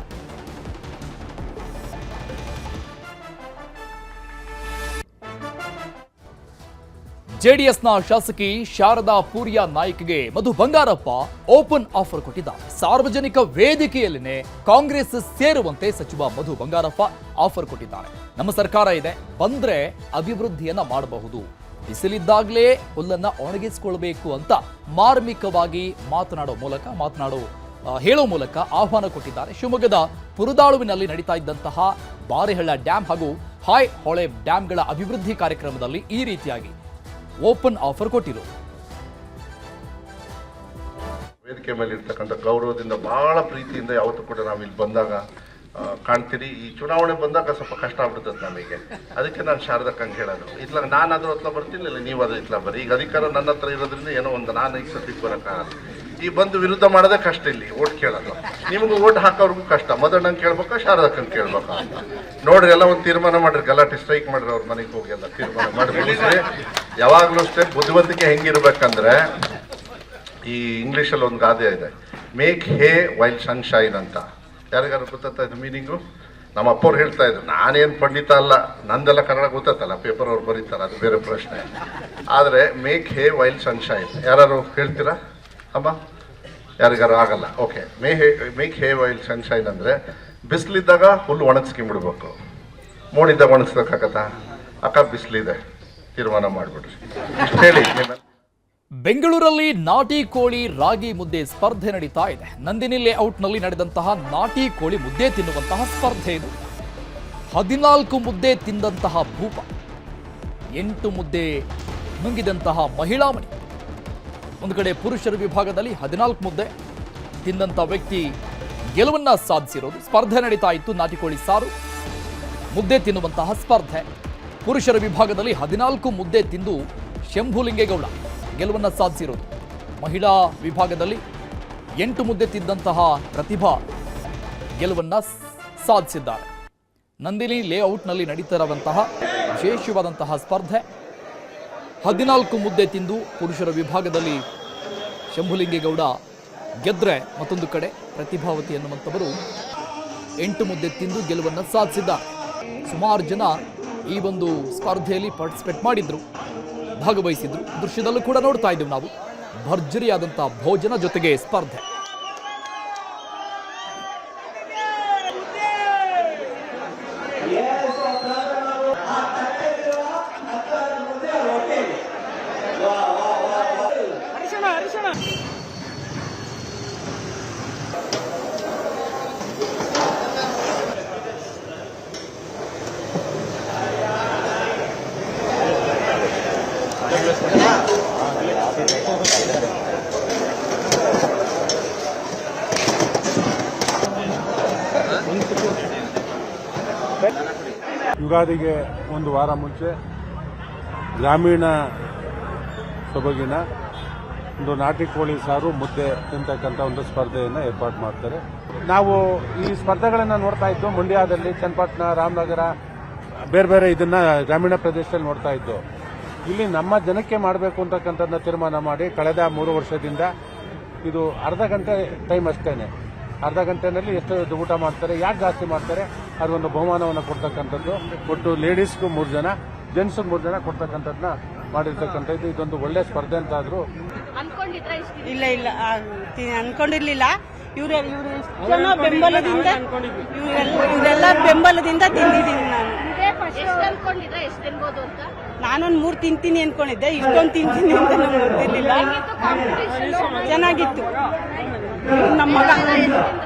Speaker 1: ಜೆಡಿಎಸ್ನ ಶಾಸಕಿ ಶಾರದಾ ಪೂರಿಯ ನಾಯ್ಕ್ಗೆ ಮಧು ಬಂಗಾರಪ್ಪ ಓಪನ್ ಆಫರ್ ಕೊಟ್ಟಿದ್ದಾರೆ. ಸಾರ್ವಜನಿಕ ವೇದಿಕೆಯಲ್ಲಿನೇ ಕಾಂಗ್ರೆಸ್ ಸೇರುವಂತೆ ಸಚಿವ ಮಧು ಬಂಗಾರಪ್ಪ ಆಫರ್ ಕೊಟ್ಟಿದ್ದಾರೆ. ನಮ್ಮ ಸರ್ಕಾರ ಇದೆ, ಬಂದ್ರೆ ಅಭಿವೃದ್ಧಿಯನ್ನ ಮಾಡಬಹುದು, ಬಿಸಿಲಿದ್ದಾಗಲೇ ಹುಲ್ಲನ್ನ ಒಣಗಿಸಿಕೊಳ್ಬೇಕು ಅಂತ ಮಾರ್ಮಿಕವಾಗಿ ಹೇಳೋ ಮೂಲಕ ಆಹ್ವಾನ ಕೊಟ್ಟಿದ್ದಾರೆ. ಶಿವಮೊಗ್ಗದ ಪುರದಾಳುವಿನಲ್ಲಿ ನಡೀತಾ ಇದ್ದಂತಹ ಬಾರೆಹಳ್ಳ ಡ್ಯಾಂ ಹಾಗೂ ಹಾಯ್ ಹೊಳೆ ಡ್ಯಾಂಗಳ ಅಭಿವೃದ್ಧಿ ಕಾರ್ಯಕ್ರಮದಲ್ಲಿ ಈ ರೀತಿಯಾಗಿ ಓಪನ್ ಆಫರ್ ಕೊಟ್ಟಿರೋದು.
Speaker 9: ವೇದಿಕೆ ಮೇಲೆ ಇರ್ತಕ್ಕಂಥ ಗೌರವದಿಂದ ಬಹಳ ಪ್ರೀತಿಯಿಂದ ಯಾವತ್ತೂ ಕೂಡ ನಾವು ಇಲ್ಲಿ ಬಂದಾಗ ಕಾಣ್ತೀರಿ. ಈ ಚುನಾವಣೆ ಬಂದಾಗ ಸ್ವಲ್ಪ ಕಷ್ಟ ಆಗ್ಬಿಡ್ತದೆ ನಮಗೆ. ಅದಕ್ಕೆ ನಾನು ಶಾರದಕ್ಕಂಗೆ ಹೇಳೋದು, ಇತ್ಲ ನಾನಾದ್ರೂ ಹತ್ರ ಬರ್ತೀನಿ, ಇಲ್ಲ ನೀವಾದ್ರೂ ಇತ್ಲ ಬರ್ರಿ. ಈಗ ಅಧಿಕಾರ ನನ್ನ ಹತ್ರ ಇರೋದ್ರಿಂದ ಏನೋ ಒಂದು ನಾನು ಈಗ ಸದ್ಯಕ್ಕೆ ಬರೋಕ್ಕಾಗಲ್ಲ. ಈ ಬಂದು ವಿರುದ್ಧ ಮಾಡೋದೇ ಕಷ್ಟ. ಇಲ್ಲಿ ಓಟ್ ಕೇಳೋದು, ನಿಮಗೂ ಓಟ್ ಹಾಕೋರ್ಗೂ ಕಷ್ಟ. ಮದಣ್ಣಂಗೆ ಕೇಳ್ಬೇಕಾ ಶಾರದಕ್ಕಂಗೆ ಕೇಳ್ಬೇಕಾ ಅಂತ ನೋಡ್ರಿ. ಎಲ್ಲ ಒಂದು ತೀರ್ಮಾನ ಮಾಡ್ರಿ, ಗಲಾಟೆ ಸ್ಟ್ರೈಕ್ ಮಾಡ್ರಿ, ಅವ್ರ ಮನೆಗೆ ಹೋಗಿ ಎಲ್ಲ ತೀರ್ಮಾನ ಮಾಡಿ ಮುಗಿಸ್ರಿ. ಯಾವಾಗಲೂ ಅಷ್ಟೇ ಬುದ್ಧಿವಂತಿಕೆ ಹೆಂಗಿರ್ಬೇಕಂದ್ರೆ, ಈ ಇಂಗ್ಲೀಷಲ್ಲಿ ಒಂದು ಗಾದೆ ಇದೆ, ಮೇಕ್ ಹೇ ವೈಲ್ ಸನ್ಶೈನ್ ಅಂತ. ಯಾರಿಗಾರು ಗೊತ್ತಾ ಇದು ಮೀನಿಂಗು? ನಮ್ಮ ಅಪ್ಪವ್ರು ಹೇಳ್ತಾ ಇದ್ರು. ನಾನೇನು ಪಂಡಿತ ಅಲ್ಲ, ನಂದೆಲ್ಲ ಕನ್ನಡ ಗೊತ್ತಲ್ಲ, ಪೇಪರ್ ಅವ್ರು ಬರೀತಾರೆ, ಅದು ಬೇರೆ ಪ್ರಶ್ನೆ. ಆದರೆ ಮೇಕ್ ಹೇ ವೈಲ್ ಸನ್ಶೈನ್ ಯಾರು ಹೇಳ್ತೀರಾ ಅಮ್ಮ? ಯಾರಿಗಾರು ಆಗಲ್ಲ. ಓಕೆ, ಮೇಕ್ ಹೇ ವೈಲ್ ಸನ್ಶೈನ್ ಅಂದರೆ ಬಿಸಿಲಿದ್ದಾಗ ಹುಲ್ಲು ಒಣಗಿಸ್ಕೊಂಬಿಡ್ಬೇಕು, ಮೋಡಿದ್ದಾಗ ಒಣಗಿಸ್ಬೇಕಾಗತ್ತಾ? ಅಕ್ಕ ಬಿಸಿಲಿದೆ, ತೀರ್ಮಾನ ಮಾಡಿಬಿಡ್ರಿ ಇಷ್ಟು ಹೇಳಿ.
Speaker 1: ಬೆಂಗಳೂರಲ್ಲಿ ನಾಟಿ ಕೋಳಿ ರಾಗಿ ಮುದ್ದೆ ಸ್ಪರ್ಧೆ ನಡೀತಾ ಇದೆ. ನಂದಿನಿ ಲೇಔಟ್ನಲ್ಲಿ ನಡೆದಂತಹ ನಾಟಿ ಕೋಳಿ ಮುದ್ದೆ ತಿನ್ನುವಂತಹ ಸ್ಪರ್ಧೆ ಇದು. 14 ಮುದ್ದೆ ತಿಂದಂತಹ ಭೂಪ, 8 ಮುದ್ದೆ ನುಂಗಿದಂತಹ ಮಹಿಳಾಮಣಿ. ಒಂದು ಕಡೆ ಪುರುಷರ ವಿಭಾಗದಲ್ಲಿ 14 ಮುದ್ದೆ ತಿಂದಂಥ ವ್ಯಕ್ತಿ ಗೆಲುವನ್ನ ಸಾಧಿಸಿರೋದು. ಸ್ಪರ್ಧೆ ನಡೀತಾ ಇತ್ತು, ನಾಟಿ ಕೋಳಿ ಸಾರು ಮುದ್ದೆ ತಿನ್ನುವಂತಹ ಸ್ಪರ್ಧೆ. ಪುರುಷರ ವಿಭಾಗದಲ್ಲಿ 14 ಮುದ್ದೆ ತಿಂದು ಶಂಭುಲಿಂಗೇಗೌಡ ಗೆಲುವನ್ನು ಸಾಧಿಸಿರೋದು. ಮಹಿಳಾ ವಿಭಾಗದಲ್ಲಿ 8 ಮುದ್ದೆ ತಿಂದಂತಹ ಪ್ರತಿಭಾ ಗೆಲುವನ್ನು ಸಾಧಿಸಿದ್ದಾರೆ. ನಂದಿನಿ ಲೇಔಟ್ನಲ್ಲಿ ನಡೀತಿರುವಂತಹ ವಿಶೇಷವಾದಂತಹ ಸ್ಪರ್ಧೆ. 14 ಮುದ್ದೆ ತಿಂದು ಪುರುಷರ ವಿಭಾಗದಲ್ಲಿ ಶಂಭುಲಿಂಗೇಗೌಡ ಗೆದ್ರೆ, ಮತ್ತೊಂದು ಕಡೆ ಪ್ರತಿಭಾವತಿ ಎನ್ನುವಂಥವರು 8 ಮುದ್ದೆ ತಿಂದು ಗೆಲುವನ್ನು ಸಾಧಿಸಿದ್ದಾರೆ. ಸುಮಾರು ಜನ ಈ ಒಂದು ಸ್ಪರ್ಧೆಯಲ್ಲಿ ಪಾರ್ಟಿಸಿಪೇಟ್ ಮಾಡಿದ್ರು, ಭಾಗವಹಿಸಿದ್ರು. ದೃಶ್ಯದಲ್ಲೂ ಕೂಡ ನೋಡ್ತಾ ಇದ್ದೀವಿ ನಾವು, ಭರ್ಜರಿಯಾದಂತಹ ಭೋಜನ ಜೊತೆಗೆ ಸ್ಪರ್ಧೆ.
Speaker 10: ಯುಗಾದಿಗೆ ಒಂದು ವಾರ ಮುಂಚೆ ಗ್ರಾಮೀಣ ಸೊಬಗಿನ ಒಂದು ನಾಟಿ ಕೋಳಿ ಸಾರು ಮುದ್ದೆ ತಿಂತಕ್ಕಂಥ ಒಂದು ಸ್ಪರ್ಧೆಯನ್ನು ಏರ್ಪಾಡು ಮಾಡ್ತಾರೆ. ನಾವು ಈ ಸ್ಪರ್ಧೆಗಳನ್ನು ನೋಡ್ತಾ ಇದ್ದು ಮಂಡ್ಯದಲ್ಲಿ, ಚನ್ನಪಟ್ಟಣ, ರಾಮನಗರ, ಬೇರೆ ಬೇರೆ ಇದನ್ನ ಗ್ರಾಮೀಣ ಪ್ರದೇಶದಲ್ಲಿ ನೋಡ್ತಾ ಇದ್ದು. ಇಲ್ಲಿ ನಮ್ಮ ಜನಕ್ಕೆ ಮಾಡಬೇಕು ಅಂತಕ್ಕಂಥದ್ದನ್ನ ತೀರ್ಮಾನ ಮಾಡಿ ಕಳೆದ 3 ವರ್ಷದಿಂದ ಇದು ಅರ್ಧ ಗಂಟೆ ಟೈಮ್ ಅಷ್ಟೇನೆ. ಅರ್ಧ ಗಂಟೆನಲ್ಲಿ ಎಷ್ಟು ಊಟ ಮಾಡ್ತಾರೆ, ಯಾಕೆ ಜಾಸ್ತಿ ಮಾಡ್ತಾರೆ, ಅದೊಂದು ಬಹುಮಾನವನ್ನು ಕೊಡ್ತಕ್ಕಂಥದ್ದು. ಒಟ್ಟು ಲೇಡೀಸ್ಗೂ 3 ಜನ, ಜೆಂಟ್ಸ್ಗೂ 3 ಜನ ಕೊಡ್ತಕ್ಕಂಥದ್ದನ್ನ ಮಾಡಿರ್ತಕ್ಕಂಥದ್ದು. ಇದೊಂದು ಒಳ್ಳೆ ಸ್ಪರ್ಧೆ ಅಂತ ಆದ್ರೂ
Speaker 11: ಇಲ್ಲ ಅನ್ಕೊಂಡಿರ್ಲಿಲ್ಲ. ಇವರೆಲ್ಲ ಬೆಂಬಲದಿಂದ ತಿಂದಿದ್ದೀನಿ ನಾನು. ನಾನೊಂದು 3 ತಿಂತೀನಿ ಅನ್ಕೊಂಡಿದ್ದೆ, ಇಷ್ಟೊಂದು ತಿಂತೀನಿ ಅಂತ ನಮ್ಗೆ ಗೊತ್ತಿರ್ಲಿಲ್ಲ. ಚೆನ್ನಾಗಿತ್ತು. ನಮ್ಮ ಮಗ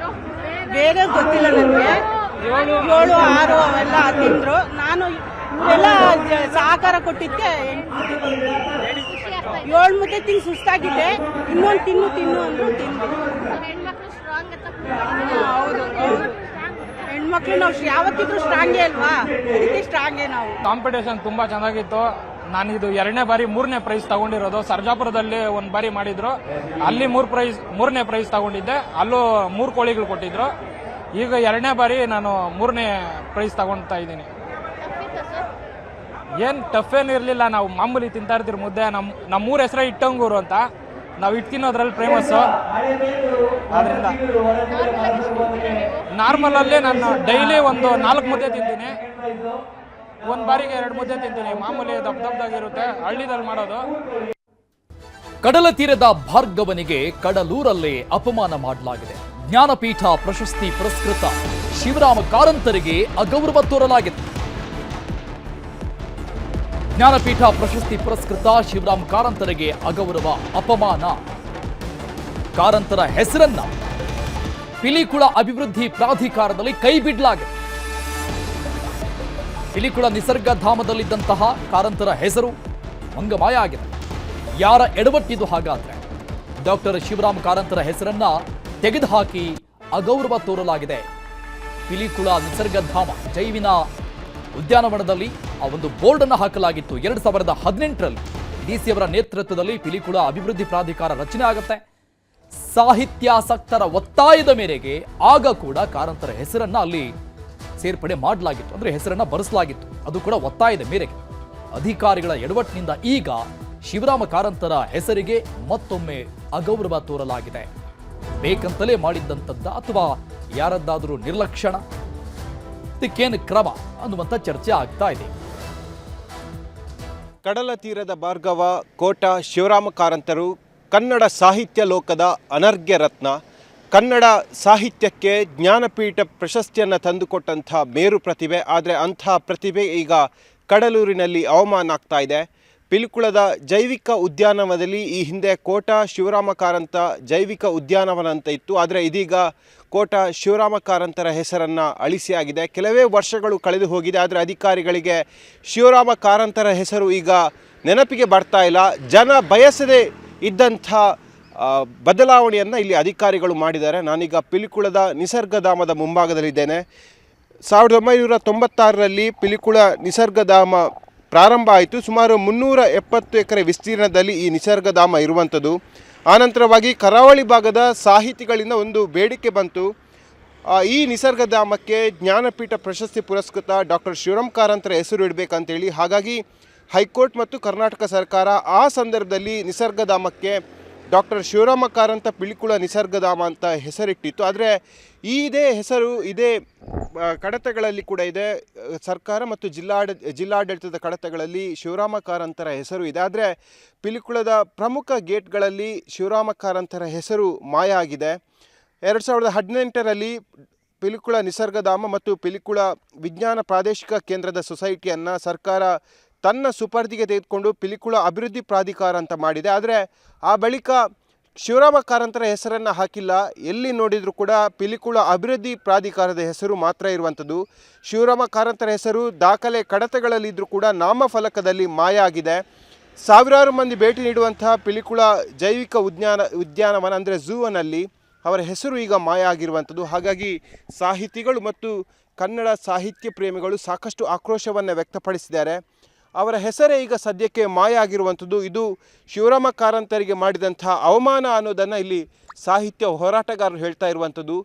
Speaker 11: ಬೇರೆ ಗೊತ್ತಿಲ್ಲ ನನಗೆ, 7, 6 ಅವೆಲ್ಲ ತಿಂದ್ರು. ನಾನು ಇವರೆಲ್ಲ ಸಹಕಾರ ಕೊಟ್ಟಿದ್ದೆ 7 ಮುದ್ದೆ ತಿಂದು ಸುಸ್ತಾಗಿದ್ದೆ. ಇನ್ನೊಂದು ತಿನ್ನು ಅಂದ್ರು ತಿಂದು. ಹೌದು, ಹೆಣ್ಮಕ್ಳು ನಾವು ಯಾವತ್ತಿದ್ರು ಸ್ಟ್ರಾಂಗೇ ಅಲ್ವಾ, ಅದಕ್ಕೆ ಸ್ಟ್ರಾಂಗೇ ನಾವು.
Speaker 12: ಕಾಂಪಿಟೇಷನ್ ತುಂಬಾ ಚೆನ್ನಾಗಿತ್ತು. ನಾನಿದು 2ನೇ ಬಾರಿ 3ನೇ ಪ್ರೈಸ್ ತಗೊಂಡಿರೋದು. ಸರ್ಜಾಪುರದಲ್ಲಿ 1 ಬಾರಿ ಮಾಡಿದ್ರು, ಅಲ್ಲಿ 3ನೇ ಪ್ರೈಸ್ ತಗೊಂಡಿದ್ದೆ. ಅಲ್ಲೂ 3 ಕೋಳಿಗಳು ಕೊಟ್ಟಿದ್ರು. ಈಗ 2ನೇ ಬಾರಿ ನಾನು 3ನೇ ಪ್ರೈಸ್ ತಗೊಳ್ತಾ ಇದ್ದೀನಿ. ಏನ್ ಟಫ್ ಏನು ಇರಲಿಲ್ಲ. ನಾವು ಮಾಮೂಲಿ ತಿಂತಾ ಇರ್ತೀವಿ ಮುದ್ದೆ. ನಮ್ಮೂರ ಹೆಸರೇ ಇಟ್ಟಂಗೂರು ಅಂತ, ನಾವು ಇಟ್ಟು ತಿನ್ನೋದ್ರಲ್ಲಿ ಫೇಮಸ್ಸು. ಆದ್ರಿಂದ ನಾರ್ಮಲ್ ಅಲ್ಲಿ ನಾನು ಡೈಲಿ ಒಂದು 4 ಮುದ್ದೆ ತಿಂತೀನಿ. ಒಂದ್ ಬಾರಿಗೆ 2 ಮುದ್ದೆ ತಿಂತೀನಿ. ಮಾಮೂಲಿ ದಪ್ಪದಾಗಿರುತ್ತೆ, ಹಳ್ಳಿದಲ್ಲಿ ಮಾಡೋದು.
Speaker 1: ಕಡಲ ತೀರದ ಭಾರ್ಗವನಿಗೆ ಕಡಲೂರಲ್ಲೇ ಅಪಮಾನ ಮಾಡಲಾಗಿದೆ. ಜ್ಞಾನಪೀಠ ಪ್ರಶಸ್ತಿ ಪುರಸ್ಕೃತ ಶಿವರಾಮ ಕಾರಂತರಿಗೆ ಅಗೌರವ ತೋರಲಾಗಿದೆ. ಜ್ಞಾನಪೀಠ ಪ್ರಶಸ್ತಿ ಪುರಸ್ಕೃತ ಶಿವರಾಮ ಕಾರಂತರಿಗೆ ಅಗೌರವ, ಅಪಮಾನ. ಕಾರಂತರ ಹೆಸರನ್ನ ಪಿಲಿಕುಳ ಅಭಿವೃದ್ಧಿ ಪ್ರಾಧಿಕಾರದಲ್ಲಿ ಕೈ ಬಿಡಲಾಗಿದೆ. ಪಿಲಿಕುಳ ನಿಸರ್ಗಧಾಮದಲ್ಲಿದ್ದಂತಹ ಕಾರಂತರ ಹೆಸರು ಮಂಗಮಾಯ ಆಗಿದೆ. ಯಾರ ಎಡವಟ್ಟಿದು ಹಾಗಾದ್ರೆ? ಡಾಕ್ಟರ್ ಶಿವರಾಮ ಕಾರಂತರ ಹೆಸರನ್ನ ತೆಗೆದುಹಾಕಿ ಅಗೌರವ ತೋರಲಾಗಿದೆ. ಪಿಲಿಕುಳ ನಿಸರ್ಗಧಾಮ ಜೈವಿನ ಉದ್ಯಾನವನದಲ್ಲಿ ಆ ಒಂದು ಬೋರ್ಡ್ ಅನ್ನು ಹಾಕಲಾಗಿತ್ತು. 2018ರಲ್ಲಿ ಡಿಸಿ ಅವರ ನೇತೃತ್ವದಲ್ಲಿ ಪಿಲಿಕುಳ ಅಭಿವೃದ್ಧಿ ಪ್ರಾಧಿಕಾರ ರಚನೆ ಆಗುತ್ತೆ. ಸಾಹಿತ್ಯಾಸಕ್ತರ ಒತ್ತಾಯದ ಮೇರೆಗೆ ಆಗ ಕೂಡ ಕಾರಂತರ ಹೆಸರನ್ನ ಅಲ್ಲಿ ಸೇರ್ಪಡೆ ಮಾಡಲಾಗಿತ್ತು, ಅಂದ್ರೆ ಹೆಸರನ್ನ ಬರೆಸಲಾಗಿತ್ತು. ಅದು ಕೂಡ ಒತ್ತಾಯದ ಮೇರೆಗೆ. ಅಧಿಕಾರಿಗಳ ಎಡವಟ್ಟಿನಿಂದ ಈಗ ಶಿವರಾಮ ಕಾರಂತರ ಹೆಸರಿಗೆ ಮತ್ತೊಮ್ಮೆ ಅಗೌರವ ತೋರಲಾಗಿದೆ. ಬೇಕಂತಲೇ ಮಾಡಿದ್ದಂಥದ್ದ ಅಥವಾ ಯಾರದ್ದಾದರೂ ನಿರ್ಲಕ್ಷಣ, ಇದಕ್ಕೇನು ಕ್ರಮ ಅನ್ನುವಂಥ ಚರ್ಚೆ ಆಗ್ತಾ ಇದೆ.
Speaker 13: ಕಡಲ ತೀರದ ಭಾರ್ಗವ ಕೋಟ ಶಿವರಾಮ ಕಾರಂತರು ಕನ್ನಡ ಸಾಹಿತ್ಯ ಲೋಕದ ಅನರ್ಘ್ಯ ರತ್ನ. ಕನ್ನಡ ಸಾಹಿತ್ಯಕ್ಕೆ ಜ್ಞಾನಪೀಠ ಪ್ರಶಸ್ತಿಯನ್ನು ತಂದುಕೊಟ್ಟಂಥ ಮೇರು ಪ್ರತಿಭೆ. ಆದರೆ ಅಂಥ ಪ್ರತಿಭೆ ಈಗ ಕಡಲೂರಿನಲ್ಲಿ ಅವಮಾನ ಆಗ್ತಾ ಇದೆ. ಪಿಲಿಕುಳದ ಜೈವಿಕ ಉದ್ಯಾನವನದಲ್ಲಿ ಈ ಹಿಂದೆ ಕೋಟ ಶಿವರಾಮ ಕಾರಂತ ಜೈವಿಕ ಉದ್ಯಾನವನ ಅಂತ ಇತ್ತು. ಆದರೆ ಇದೀಗ ಕೋಟ ಶಿವರಾಮ ಕಾರಂತರ ಹೆಸರನ್ನು ಅಳಿಸಿಯಾಗಿದೆ. ಕೆಲವೇ ವರ್ಷಗಳು ಕಳೆದು ಹೋಗಿದೆ. ಆದರೆ ಅಧಿಕಾರಿಗಳಿಗೆ ಶಿವರಾಮ ಕಾರಂತರ ಹೆಸರು ಈಗ ನೆನಪಿಗೆ ಬರ್ತಾ ಇಲ್ಲ. ಜನ ಬಯಸದೇ ಇದ್ದಂಥ ಬದಲಾವಣೆಯನ್ನು ಇಲ್ಲಿ ಅಧಿಕಾರಿಗಳು ಮಾಡಿದ್ದಾರೆ. ನಾನೀಗ ಪಿಲಿಕುಳದ ನಿಸರ್ಗಧಾಮದ ಮುಂಭಾಗದಲ್ಲಿದ್ದೇನೆ. 1996ರಲ್ಲಿ ಪಿಲಿಕುಳ ನಿಸರ್ಗಧಾಮ ಪ್ರಾರಂಭ ಆಯಿತು. ಸುಮಾರು 370 ಎಕರೆ ವಿಸ್ತೀರ್ಣದಲ್ಲಿ ಈ ನಿಸರ್ಗಧಾಮ ಇರುವಂಥದ್ದು. ಆನಂತರವಾಗಿ ಕರಾವಳಿ ಭಾಗದ ಸಾಹಿತಿಗಳಿಂದ ಒಂದು ಬೇಡಿಕೆ ಬಂತು. ಈ ನಿಸರ್ಗಧಾಮಕ್ಕೆ ಜ್ಞಾನಪೀಠ ಪ್ರಶಸ್ತಿ ಪುರಸ್ಕೃತ ಡಾಕ್ಟರ್ ಶಿವರಾಮ ಕಾರಂತರ ಹೆಸರು ಇಡಬೇಕಂತೇಳಿ. ಹಾಗಾಗಿ ಹೈಕೋರ್ಟ್ ಮತ್ತು ಕರ್ನಾಟಕ ಸರ್ಕಾರ ಆ ಸಂದರ್ಭದಲ್ಲಿ ನಿಸರ್ಗಧಾಮಕ್ಕೆ ಡಾಕ್ಟರ್ ಶಿವರಾಮ ಕಾರಂತ ಪಿಲಿಕುಳ ನಿಸರ್ಗಧಾಮ ಅಂತ ಹೆಸರಿಟ್ಟಿತ್ತು. ಆದರೆ ಇದೇ ಹೆಸರು ಇದೇ ಕಡತಗಳಲ್ಲಿ ಕೂಡ ಇದೆ. ಸರ್ಕಾರ ಮತ್ತು ಜಿಲ್ಲಾಡಳಿತದ ಕಡತಗಳಲ್ಲಿ ಶಿವರಾಮ ಕಾರಂತರ ಹೆಸರು ಇದೆ. ಆದರೆ ಪಿಲಿಕುಳದ ಪ್ರಮುಖ ಗೇಟ್ಗಳಲ್ಲಿ ಶಿವರಾಮ ಕಾರಂತರ ಹೆಸರು ಮಾಯ ಆಗಿದೆ. 2018ರಲ್ಲಿ ಪಿಲಿಕುಳ ನಿಸರ್ಗಧಾಮ ಮತ್ತು ಪಿಲಿಕುಳ ವಿಜ್ಞಾನ ಪ್ರಾದೇಶಿಕ ಕೇಂದ್ರದ ಸೊಸೈಟಿಯನ್ನು ಸರ್ಕಾರ ತನ್ನ ಸುಪರ್ದಿಗೆ ತೆಗೆದುಕೊಂಡು ಪಿಲಿಕುಳ ಅಭಿವೃದ್ಧಿ ಪ್ರಾಧಿಕಾರ ಅಂತ ಮಾಡಿದೆ. ಆದರೆ ಆ ಬಳಿಕ ಶಿವರಾಮ ಕಾರಂತರ ಹೆಸರನ್ನು ಹಾಕಿಲ್ಲ. ಎಲ್ಲಿ ನೋಡಿದರೂ ಕೂಡ ಪಿಲಿಕುಳ ಅಭಿವೃದ್ಧಿ ಪ್ರಾಧಿಕಾರದ ಹೆಸರು ಮಾತ್ರ ಇರುವಂಥದ್ದು. ಶಿವರಾಮ ಕಾರಂತರ ಹೆಸರು ದಾಖಲೆ ಕಡತಗಳಲ್ಲಿದ್ದರೂ ಕೂಡ ನಾಮಫಲಕದಲ್ಲಿ ಮಾಯ ಆಗಿದೆ. ಸಾವಿರಾರು ಮಂದಿ ಭೇಟಿ ನೀಡುವಂತಹ ಪಿಲಿಕುಳ ಜೈವಿಕ ಉದ್ಯಾನವನ ಅಂದರೆ ಝೂವನಲ್ಲಿ ಅವರ ಹೆಸರು ಈಗ ಮಾಯ ಆಗಿರುವಂಥದ್ದು. ಹಾಗಾಗಿ ಸಾಹಿತಿಗಳು ಮತ್ತು ಕನ್ನಡ ಸಾಹಿತ್ಯ ಪ್ರೇಮಿಗಳು ಸಾಕಷ್ಟು ಆಕ್ರೋಶವನ್ನು ವ್ಯಕ್ತಪಡಿಸಿದ್ದಾರೆ. ಅವರ ಹೆಸರೇ ಈಗ ಸದ್ಯಕ್ಕೆ ಮಾಯ ಆಗಿರುವಂಥದ್ದು. ಇದು ಶಿವರಾಮ ಕಾರಂತರಿಗೆ ಮಾಡಿದಂತಹ ಅವಮಾನ ಅನ್ನೋದನ್ನು ಇಲ್ಲಿ ಸಾಹಿತ್ಯ ಹೋರಾಟಗಾರರು ಹೇಳ್ತಾ ಇರುವಂಥದ್ದು.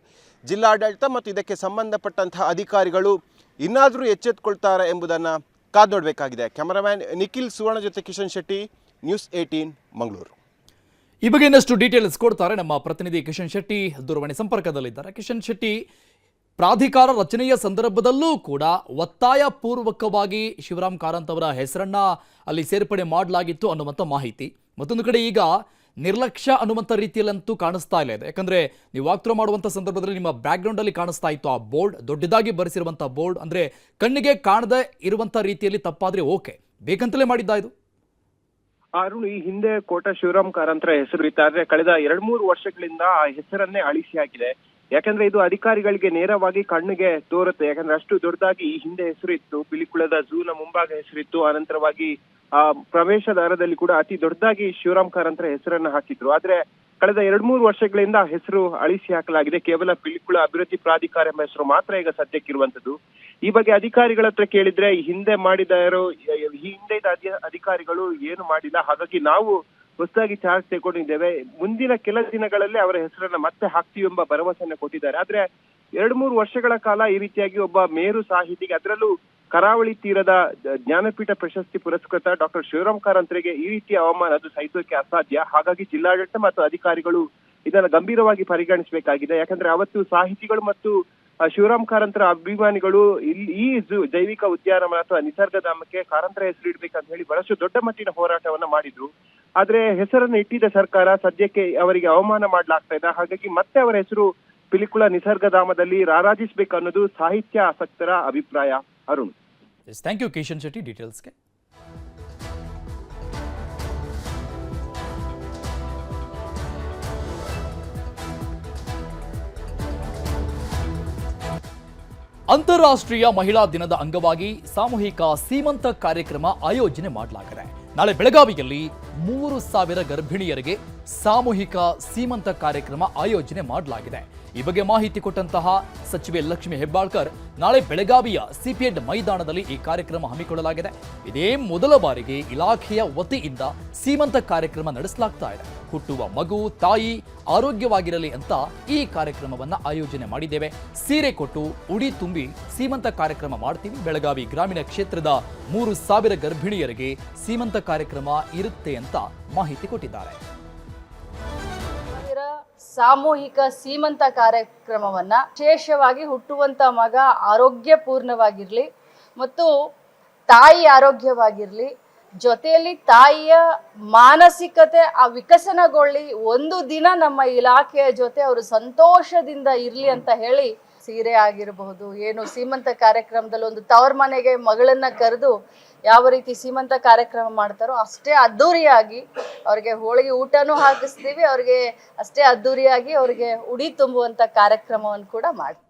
Speaker 13: ಜಿಲ್ಲಾಡಳಿತ ಮತ್ತು ಇದಕ್ಕೆ ಸಂಬಂಧಪಟ್ಟಂತಹ ಅಧಿಕಾರಿಗಳು ಇನ್ನಾದರೂ ಎಚ್ಚೆತ್ತುಕೊಳ್ತಾರೆ ಎಂಬುದನ್ನು ಕಾದು ನೋಡಬೇಕಾಗಿದೆ. ಕ್ಯಾಮರಾಮ್ಯಾನ್ ನಿಖಿಲ್ ಸುವರ್ಣ ಜೊತೆ ಕಿಶನ್ ಶೆಟ್ಟಿ, ನ್ಯೂಸ್ 18 ಮಂಗಳೂರು.
Speaker 1: ಈ ಬಗ್ಗೆ ಇನ್ನಷ್ಟು ಡೀಟೇಲ್ಸ್ ಕೊಡ್ತಾರೆ ನಮ್ಮ ಪ್ರತಿನಿಧಿ ಕಿಶನ್ ಶೆಟ್ಟಿ, ದೂರವಾಣಿ ಸಂಪರ್ಕದಲ್ಲಿದ್ದಾರೆ. ಕಿಶನ್ ಶೆಟ್ಟಿ, ಪ್ರಾಧಿಕಾರ ರಚನೆಯ ಸಂದರ್ಭದಲ್ಲೂ ಕೂಡ ಒತ್ತಾಯ ಪೂರ್ವಕವಾಗಿ ಶಿವರಾಮ ಕಾರಂತ್ ಅವರ ಹೆಸರನ್ನ ಅಲ್ಲಿ ಸೇರ್ಪಡೆ ಮಾಡಲಾಗಿತ್ತು ಅನ್ನುವಂಥ ಮಾಹಿತಿ. ಮತ್ತೊಂದು ಕಡೆ ಈಗ ನಿರ್ಲಕ್ಷ್ಯ ಅನ್ನುವಂಥ ರೀತಿಯಲ್ಲಂತೂ ಕಾಣಿಸ್ತಾ ಇಲ್ಲ ಇದೆ. ಯಾಕಂದ್ರೆ ನೀವು ವಾಕ್ಥ್ರೂ ಮಾಡುವಂಥ ಸಂದರ್ಭದಲ್ಲಿ ನಿಮ್ಮ ಬ್ಯಾಕ್ಗ್ರೌಂಡ್ ಅಲ್ಲಿ ಕಾಣಿಸ್ತಾ ಇತ್ತು ಆ ಬೋರ್ಡ್, ದೊಡ್ಡದಾಗಿ ಬರೆಸಿರುವಂಥ ಬೋರ್ಡ್. ಅಂದ್ರೆ ಕಣ್ಣಿಗೆ ಕಾಣದೇ ಇರುವಂಥ ರೀತಿಯಲ್ಲಿ ತಪ್ಪಾದ್ರೆ ಓಕೆ, ಬೇಕಂತಲೇ ಮಾಡಿದ್ದ ಇದು?
Speaker 14: ಅರುಣ್, ಈ ಹಿಂದೆ ಕೋಟ ಶಿವರಾಮ ಕಾರಂತರ ಹೆಸರು ಇತ್ತು. ಆದ್ರೆ ಕಳೆದ 2-3 ವರ್ಷಗಳಿಂದ ಆ ಹೆಸರನ್ನೇ ಅಳಿಸಿ ಹಾಕಿದೆ. ಯಾಕಂದ್ರೆ ಇದು ಅಧಿಕಾರಿಗಳಿಗೆ ನೇರವಾಗಿ ಕಣ್ಣಿಗೆ ತೋರುತ್ತೆ. ಯಾಕಂದ್ರೆ ಅಷ್ಟು ದೊಡ್ಡದಾಗಿ ಈ ಹಿಂದೆ ಹೆಸರು ಇತ್ತು. ಪಿಲಿಕುಳದ ಝೂನ ಮುಂಭಾಗ ಹೆಸರಿತ್ತು. ಅನಂತರವಾಗಿ ಆ ಪ್ರವೇಶ ದ್ವಾರದಲ್ಲಿ ಕೂಡ ಅತಿ ದೊಡ್ಡದಾಗಿ ಶಿವರಾಮ ಕಾರಂತರ ಹೆಸರನ್ನ ಹಾಕಿದ್ರು. ಆದ್ರೆ ಕಳೆದ 2-3 ವರ್ಷಗಳಿಂದ ಹೆಸರು ಅಳಿಸಿ ಹಾಕಲಾಗಿದೆ. ಕೇವಲ ಪಿಲಿಕುಳ ಅಭಿವೃದ್ಧಿ ಪ್ರಾಧಿಕಾರ ಎಂಬ ಹೆಸರು ಮಾತ್ರ ಈಗ ಸದ್ಯಕ್ಕಿರುವಂತದ್ದು. ಈ ಬಗ್ಗೆ ಅಧಿಕಾರಿಗಳ ಹತ್ರ ಕೇಳಿದ್ರೆ ಈ ಹಿಂದೆ ಅಧಿಕಾರಿಗಳು ಏನು ಮಾಡಿಲ್ಲ, ಹಾಗಾಗಿ ನಾವು ಹೊಸದಾಗಿ ಚಾರ್ಜ್ ತಗೊಂಡಿದ್ದೇವೆ, ಮುಂದಿನ ಕೆಲ ದಿನಗಳಲ್ಲಿ ಅವರ ಹೆಸರನ್ನ ಮತ್ತೆ ಹಾಕ್ತೀವಿ ಎಂಬ ಭರವಸೆಯನ್ನು ಕೊಟ್ಟಿದ್ದಾರೆ. ಆದ್ರೆ 2-3 ವರ್ಷಗಳ ಕಾಲ ಈ ರೀತಿಯಾಗಿ ಒಬ್ಬ ಮೇರು ಸಾಹಿತಿಗೆ, ಅದರಲ್ಲೂ ಕರಾವಳಿ ತೀರದ ಜ್ಞಾನಪೀಠ ಪ್ರಶಸ್ತಿ ಪುರಸ್ಕೃತ ಡಾಕ್ಟರ್ ಶಿವರಾಮ ಕಾರಂತರಿಗೆ ಈ ರೀತಿಯ ಅವಮಾನ ಅದು ಸಹಿಸೋಕೆ ಅಸಾಧ್ಯ. ಹಾಗಾಗಿ ಜಿಲ್ಲಾಡಳಿತ ಮತ್ತು ಅಧಿಕಾರಿಗಳು ಇದನ್ನು ಗಂಭೀರವಾಗಿ ಪರಿಗಣಿಸಬೇಕಾಗಿದೆ. ಯಾಕಂದ್ರೆ ಅವತ್ತು ಸಾಹಿತಿಗಳು ಮತ್ತು ಶಿವರಾಮ್ ಕಾರಂತರ ಅಭಿಮಾನಿಗಳು ಈ ಜೈವಿಕ ಉದ್ಯಾನವನ ಅಥವಾ ನಿಸರ್ಗಧಾಮಕ್ಕೆ ಕಾರಂತರ ಹೆಸರು ಇಡ್ಬೇಕಂತ ಹೇಳಿ ಬಹಳಷ್ಟು ದೊಡ್ಡ ಮಟ್ಟಿನ ಹೋರಾಟವನ್ನ ಮಾಡಿದ್ರು. ಆದ್ರೆ ಹೆಸರನ್ನು ಇಟ್ಟಿದ್ದ ಸರ್ಕಾರ ಸದ್ಯಕ್ಕೆ ಅವರಿಗೆ ಅವಮಾನ ಮಾಡ್ಲಾಗ್ತಾ ಇದೆ. ಹಾಗಾಗಿ ಮತ್ತೆ ಅವರ ಹೆಸರು ಪಿಲಿಕುಳ ನಿಸರ್ಗಧಾಮದಲ್ಲಿ ರಾರಾಜಿಸಬೇಕು ಅನ್ನೋದು ಸಾಹಿತ್ಯ ಆಸಕ್ತರ ಅಭಿಪ್ರಾಯ. ಅರುಣ್,
Speaker 1: ಥ್ಯಾಂಕ್ ಯು ಕಿಶನ್ ಶೆಟ್ಟಿ ಡೀಟೇಲ್ಸ್ಗೆ. ಅಂತಾರಾಷ್ಟ್ರೀಯ ಮಹಿಳಾ ದಿನದ ಅಂಗವಾಗಿ ಸಾಮೂಹಿಕ ಸೀಮಂತ ಕಾರ್ಯಕ್ರಮ ಆಯೋಜನೆ ಮಾಡಲಾಗಿದೆ. ನಾಳೆ ಬೆಳಗಾವಿಯಲ್ಲಿ 3,000 ಗರ್ಭಿಣಿಯರಿಗೆ ಸಾಮೂಹಿಕ ಸೀಮಂತ ಕಾರ್ಯಕ್ರಮ ಆಯೋಜನೆ ಮಾಡಲಾಗಿದೆ. ಈ ಬಗ್ಗೆ ಮಾಹಿತಿ ಕೊಟ್ಟಂತಹ ಸಚಿವೆ ಲಕ್ಷ್ಮಿ ಹೆಬ್ಬಾಳ್ಕರ್, ನಾಳೆ ಬೆಳಗಾವಿಯ ಸಿಪಿಎಡ್ ಮೈದಾನದಲ್ಲಿ ಈ ಕಾರ್ಯಕ್ರಮ ಹಮ್ಮಿಕೊಳ್ಳಲಾಗಿದೆ. ಇದೇ ಮೊದಲ ಬಾರಿಗೆ ಇಲಾಖೆಯ ವತಿಯಿಂದ ಸೀಮಂತ ಕಾರ್ಯಕ್ರಮ ನಡೆಸಲಾಗ್ತಾ ಇದೆ. ಹುಟ್ಟುವ ಮಗು ತಾಯಿ ಆರೋಗ್ಯವಾಗಿರಲಿ ಅಂತ ಈ ಕಾರ್ಯಕ್ರಮವನ್ನ ಆಯೋಜನೆ ಮಾಡಿದ್ದೇವೆ. ಸೀರೆ ಕೊಟ್ಟು ಉಡಿ ತುಂಬಿ ಸೀಮಂತ ಕಾರ್ಯಕ್ರಮ ಮಾಡ್ತೀವಿ. ಬೆಳಗಾವಿ ಗ್ರಾಮೀಣ ಕ್ಷೇತ್ರದ 3,000 ಗರ್ಭಿಣಿಯರಿಗೆ ಸೀಮಂತ ಕಾರ್ಯಕ್ರಮ ಇರುತ್ತೆ ಅಂತ ಮಾಹಿತಿ ಕೊಟ್ಟಿದ್ದಾರೆ.
Speaker 6: ಸಾಮೂಹಿಕ ಸೀಮಂತ ಕಾರ್ಯಕ್ರಮವನ್ನ ವಿಶೇಷವಾಗಿ ಹುಟ್ಟುವಂತ ಮಗ ಆರೋಗ್ಯಪೂರ್ಣವಾಗಿರ್ಲಿ ಮತ್ತು ತಾಯಿ ಆರೋಗ್ಯವಾಗಿರ್ಲಿ, ಜೊತೆಯಲ್ಲಿ ತಾಯಿಯ ಮಾನಸಿಕತೆ ವಿಕಸನಗೊಳ್ಳಿ, ಒಂದು ದಿನ ನಮ್ಮ ಇಲಾಖೆಯ ಜೊತೆ ಅವರು ಸಂತೋಷದಿಂದ ಇರ್ಲಿ ಅಂತ ಹೇಳಿ ಸೀರೆ ಆಗಿರಬಹುದು, ಏನು ಸೀಮಂತ ಕಾರ್ಯಕ್ರಮದಲ್ಲಿ ಒಂದು ತವರ ಮನೆಗೆ ಮಗಳನ್ನ ಕರೆದು ಯಾವ ರೀತಿ ಸೀಮಂತ ಕಾರ್ಯಕ್ರಮ ಮಾಡ್ತಾರೋ ಅಷ್ಟೇ ಅದ್ದೂರಿಯಾಗಿ ಅವ್ರಿಗೆ ಹೋಳಿಗೆ ಊಟನೂ ಹಾಕಿಸ್ತೀವಿ. ಅವ್ರಿಗೆ ಅಷ್ಟೇ ಅದ್ದೂರಿಯಾಗಿ ಅವ್ರಿಗೆ ಉಡಿ ತುಂಬುವಂತ ಕಾರ್ಯಕ್ರಮವನ್ನು ಕೂಡ ಮಾಡ್ತೀವಿ.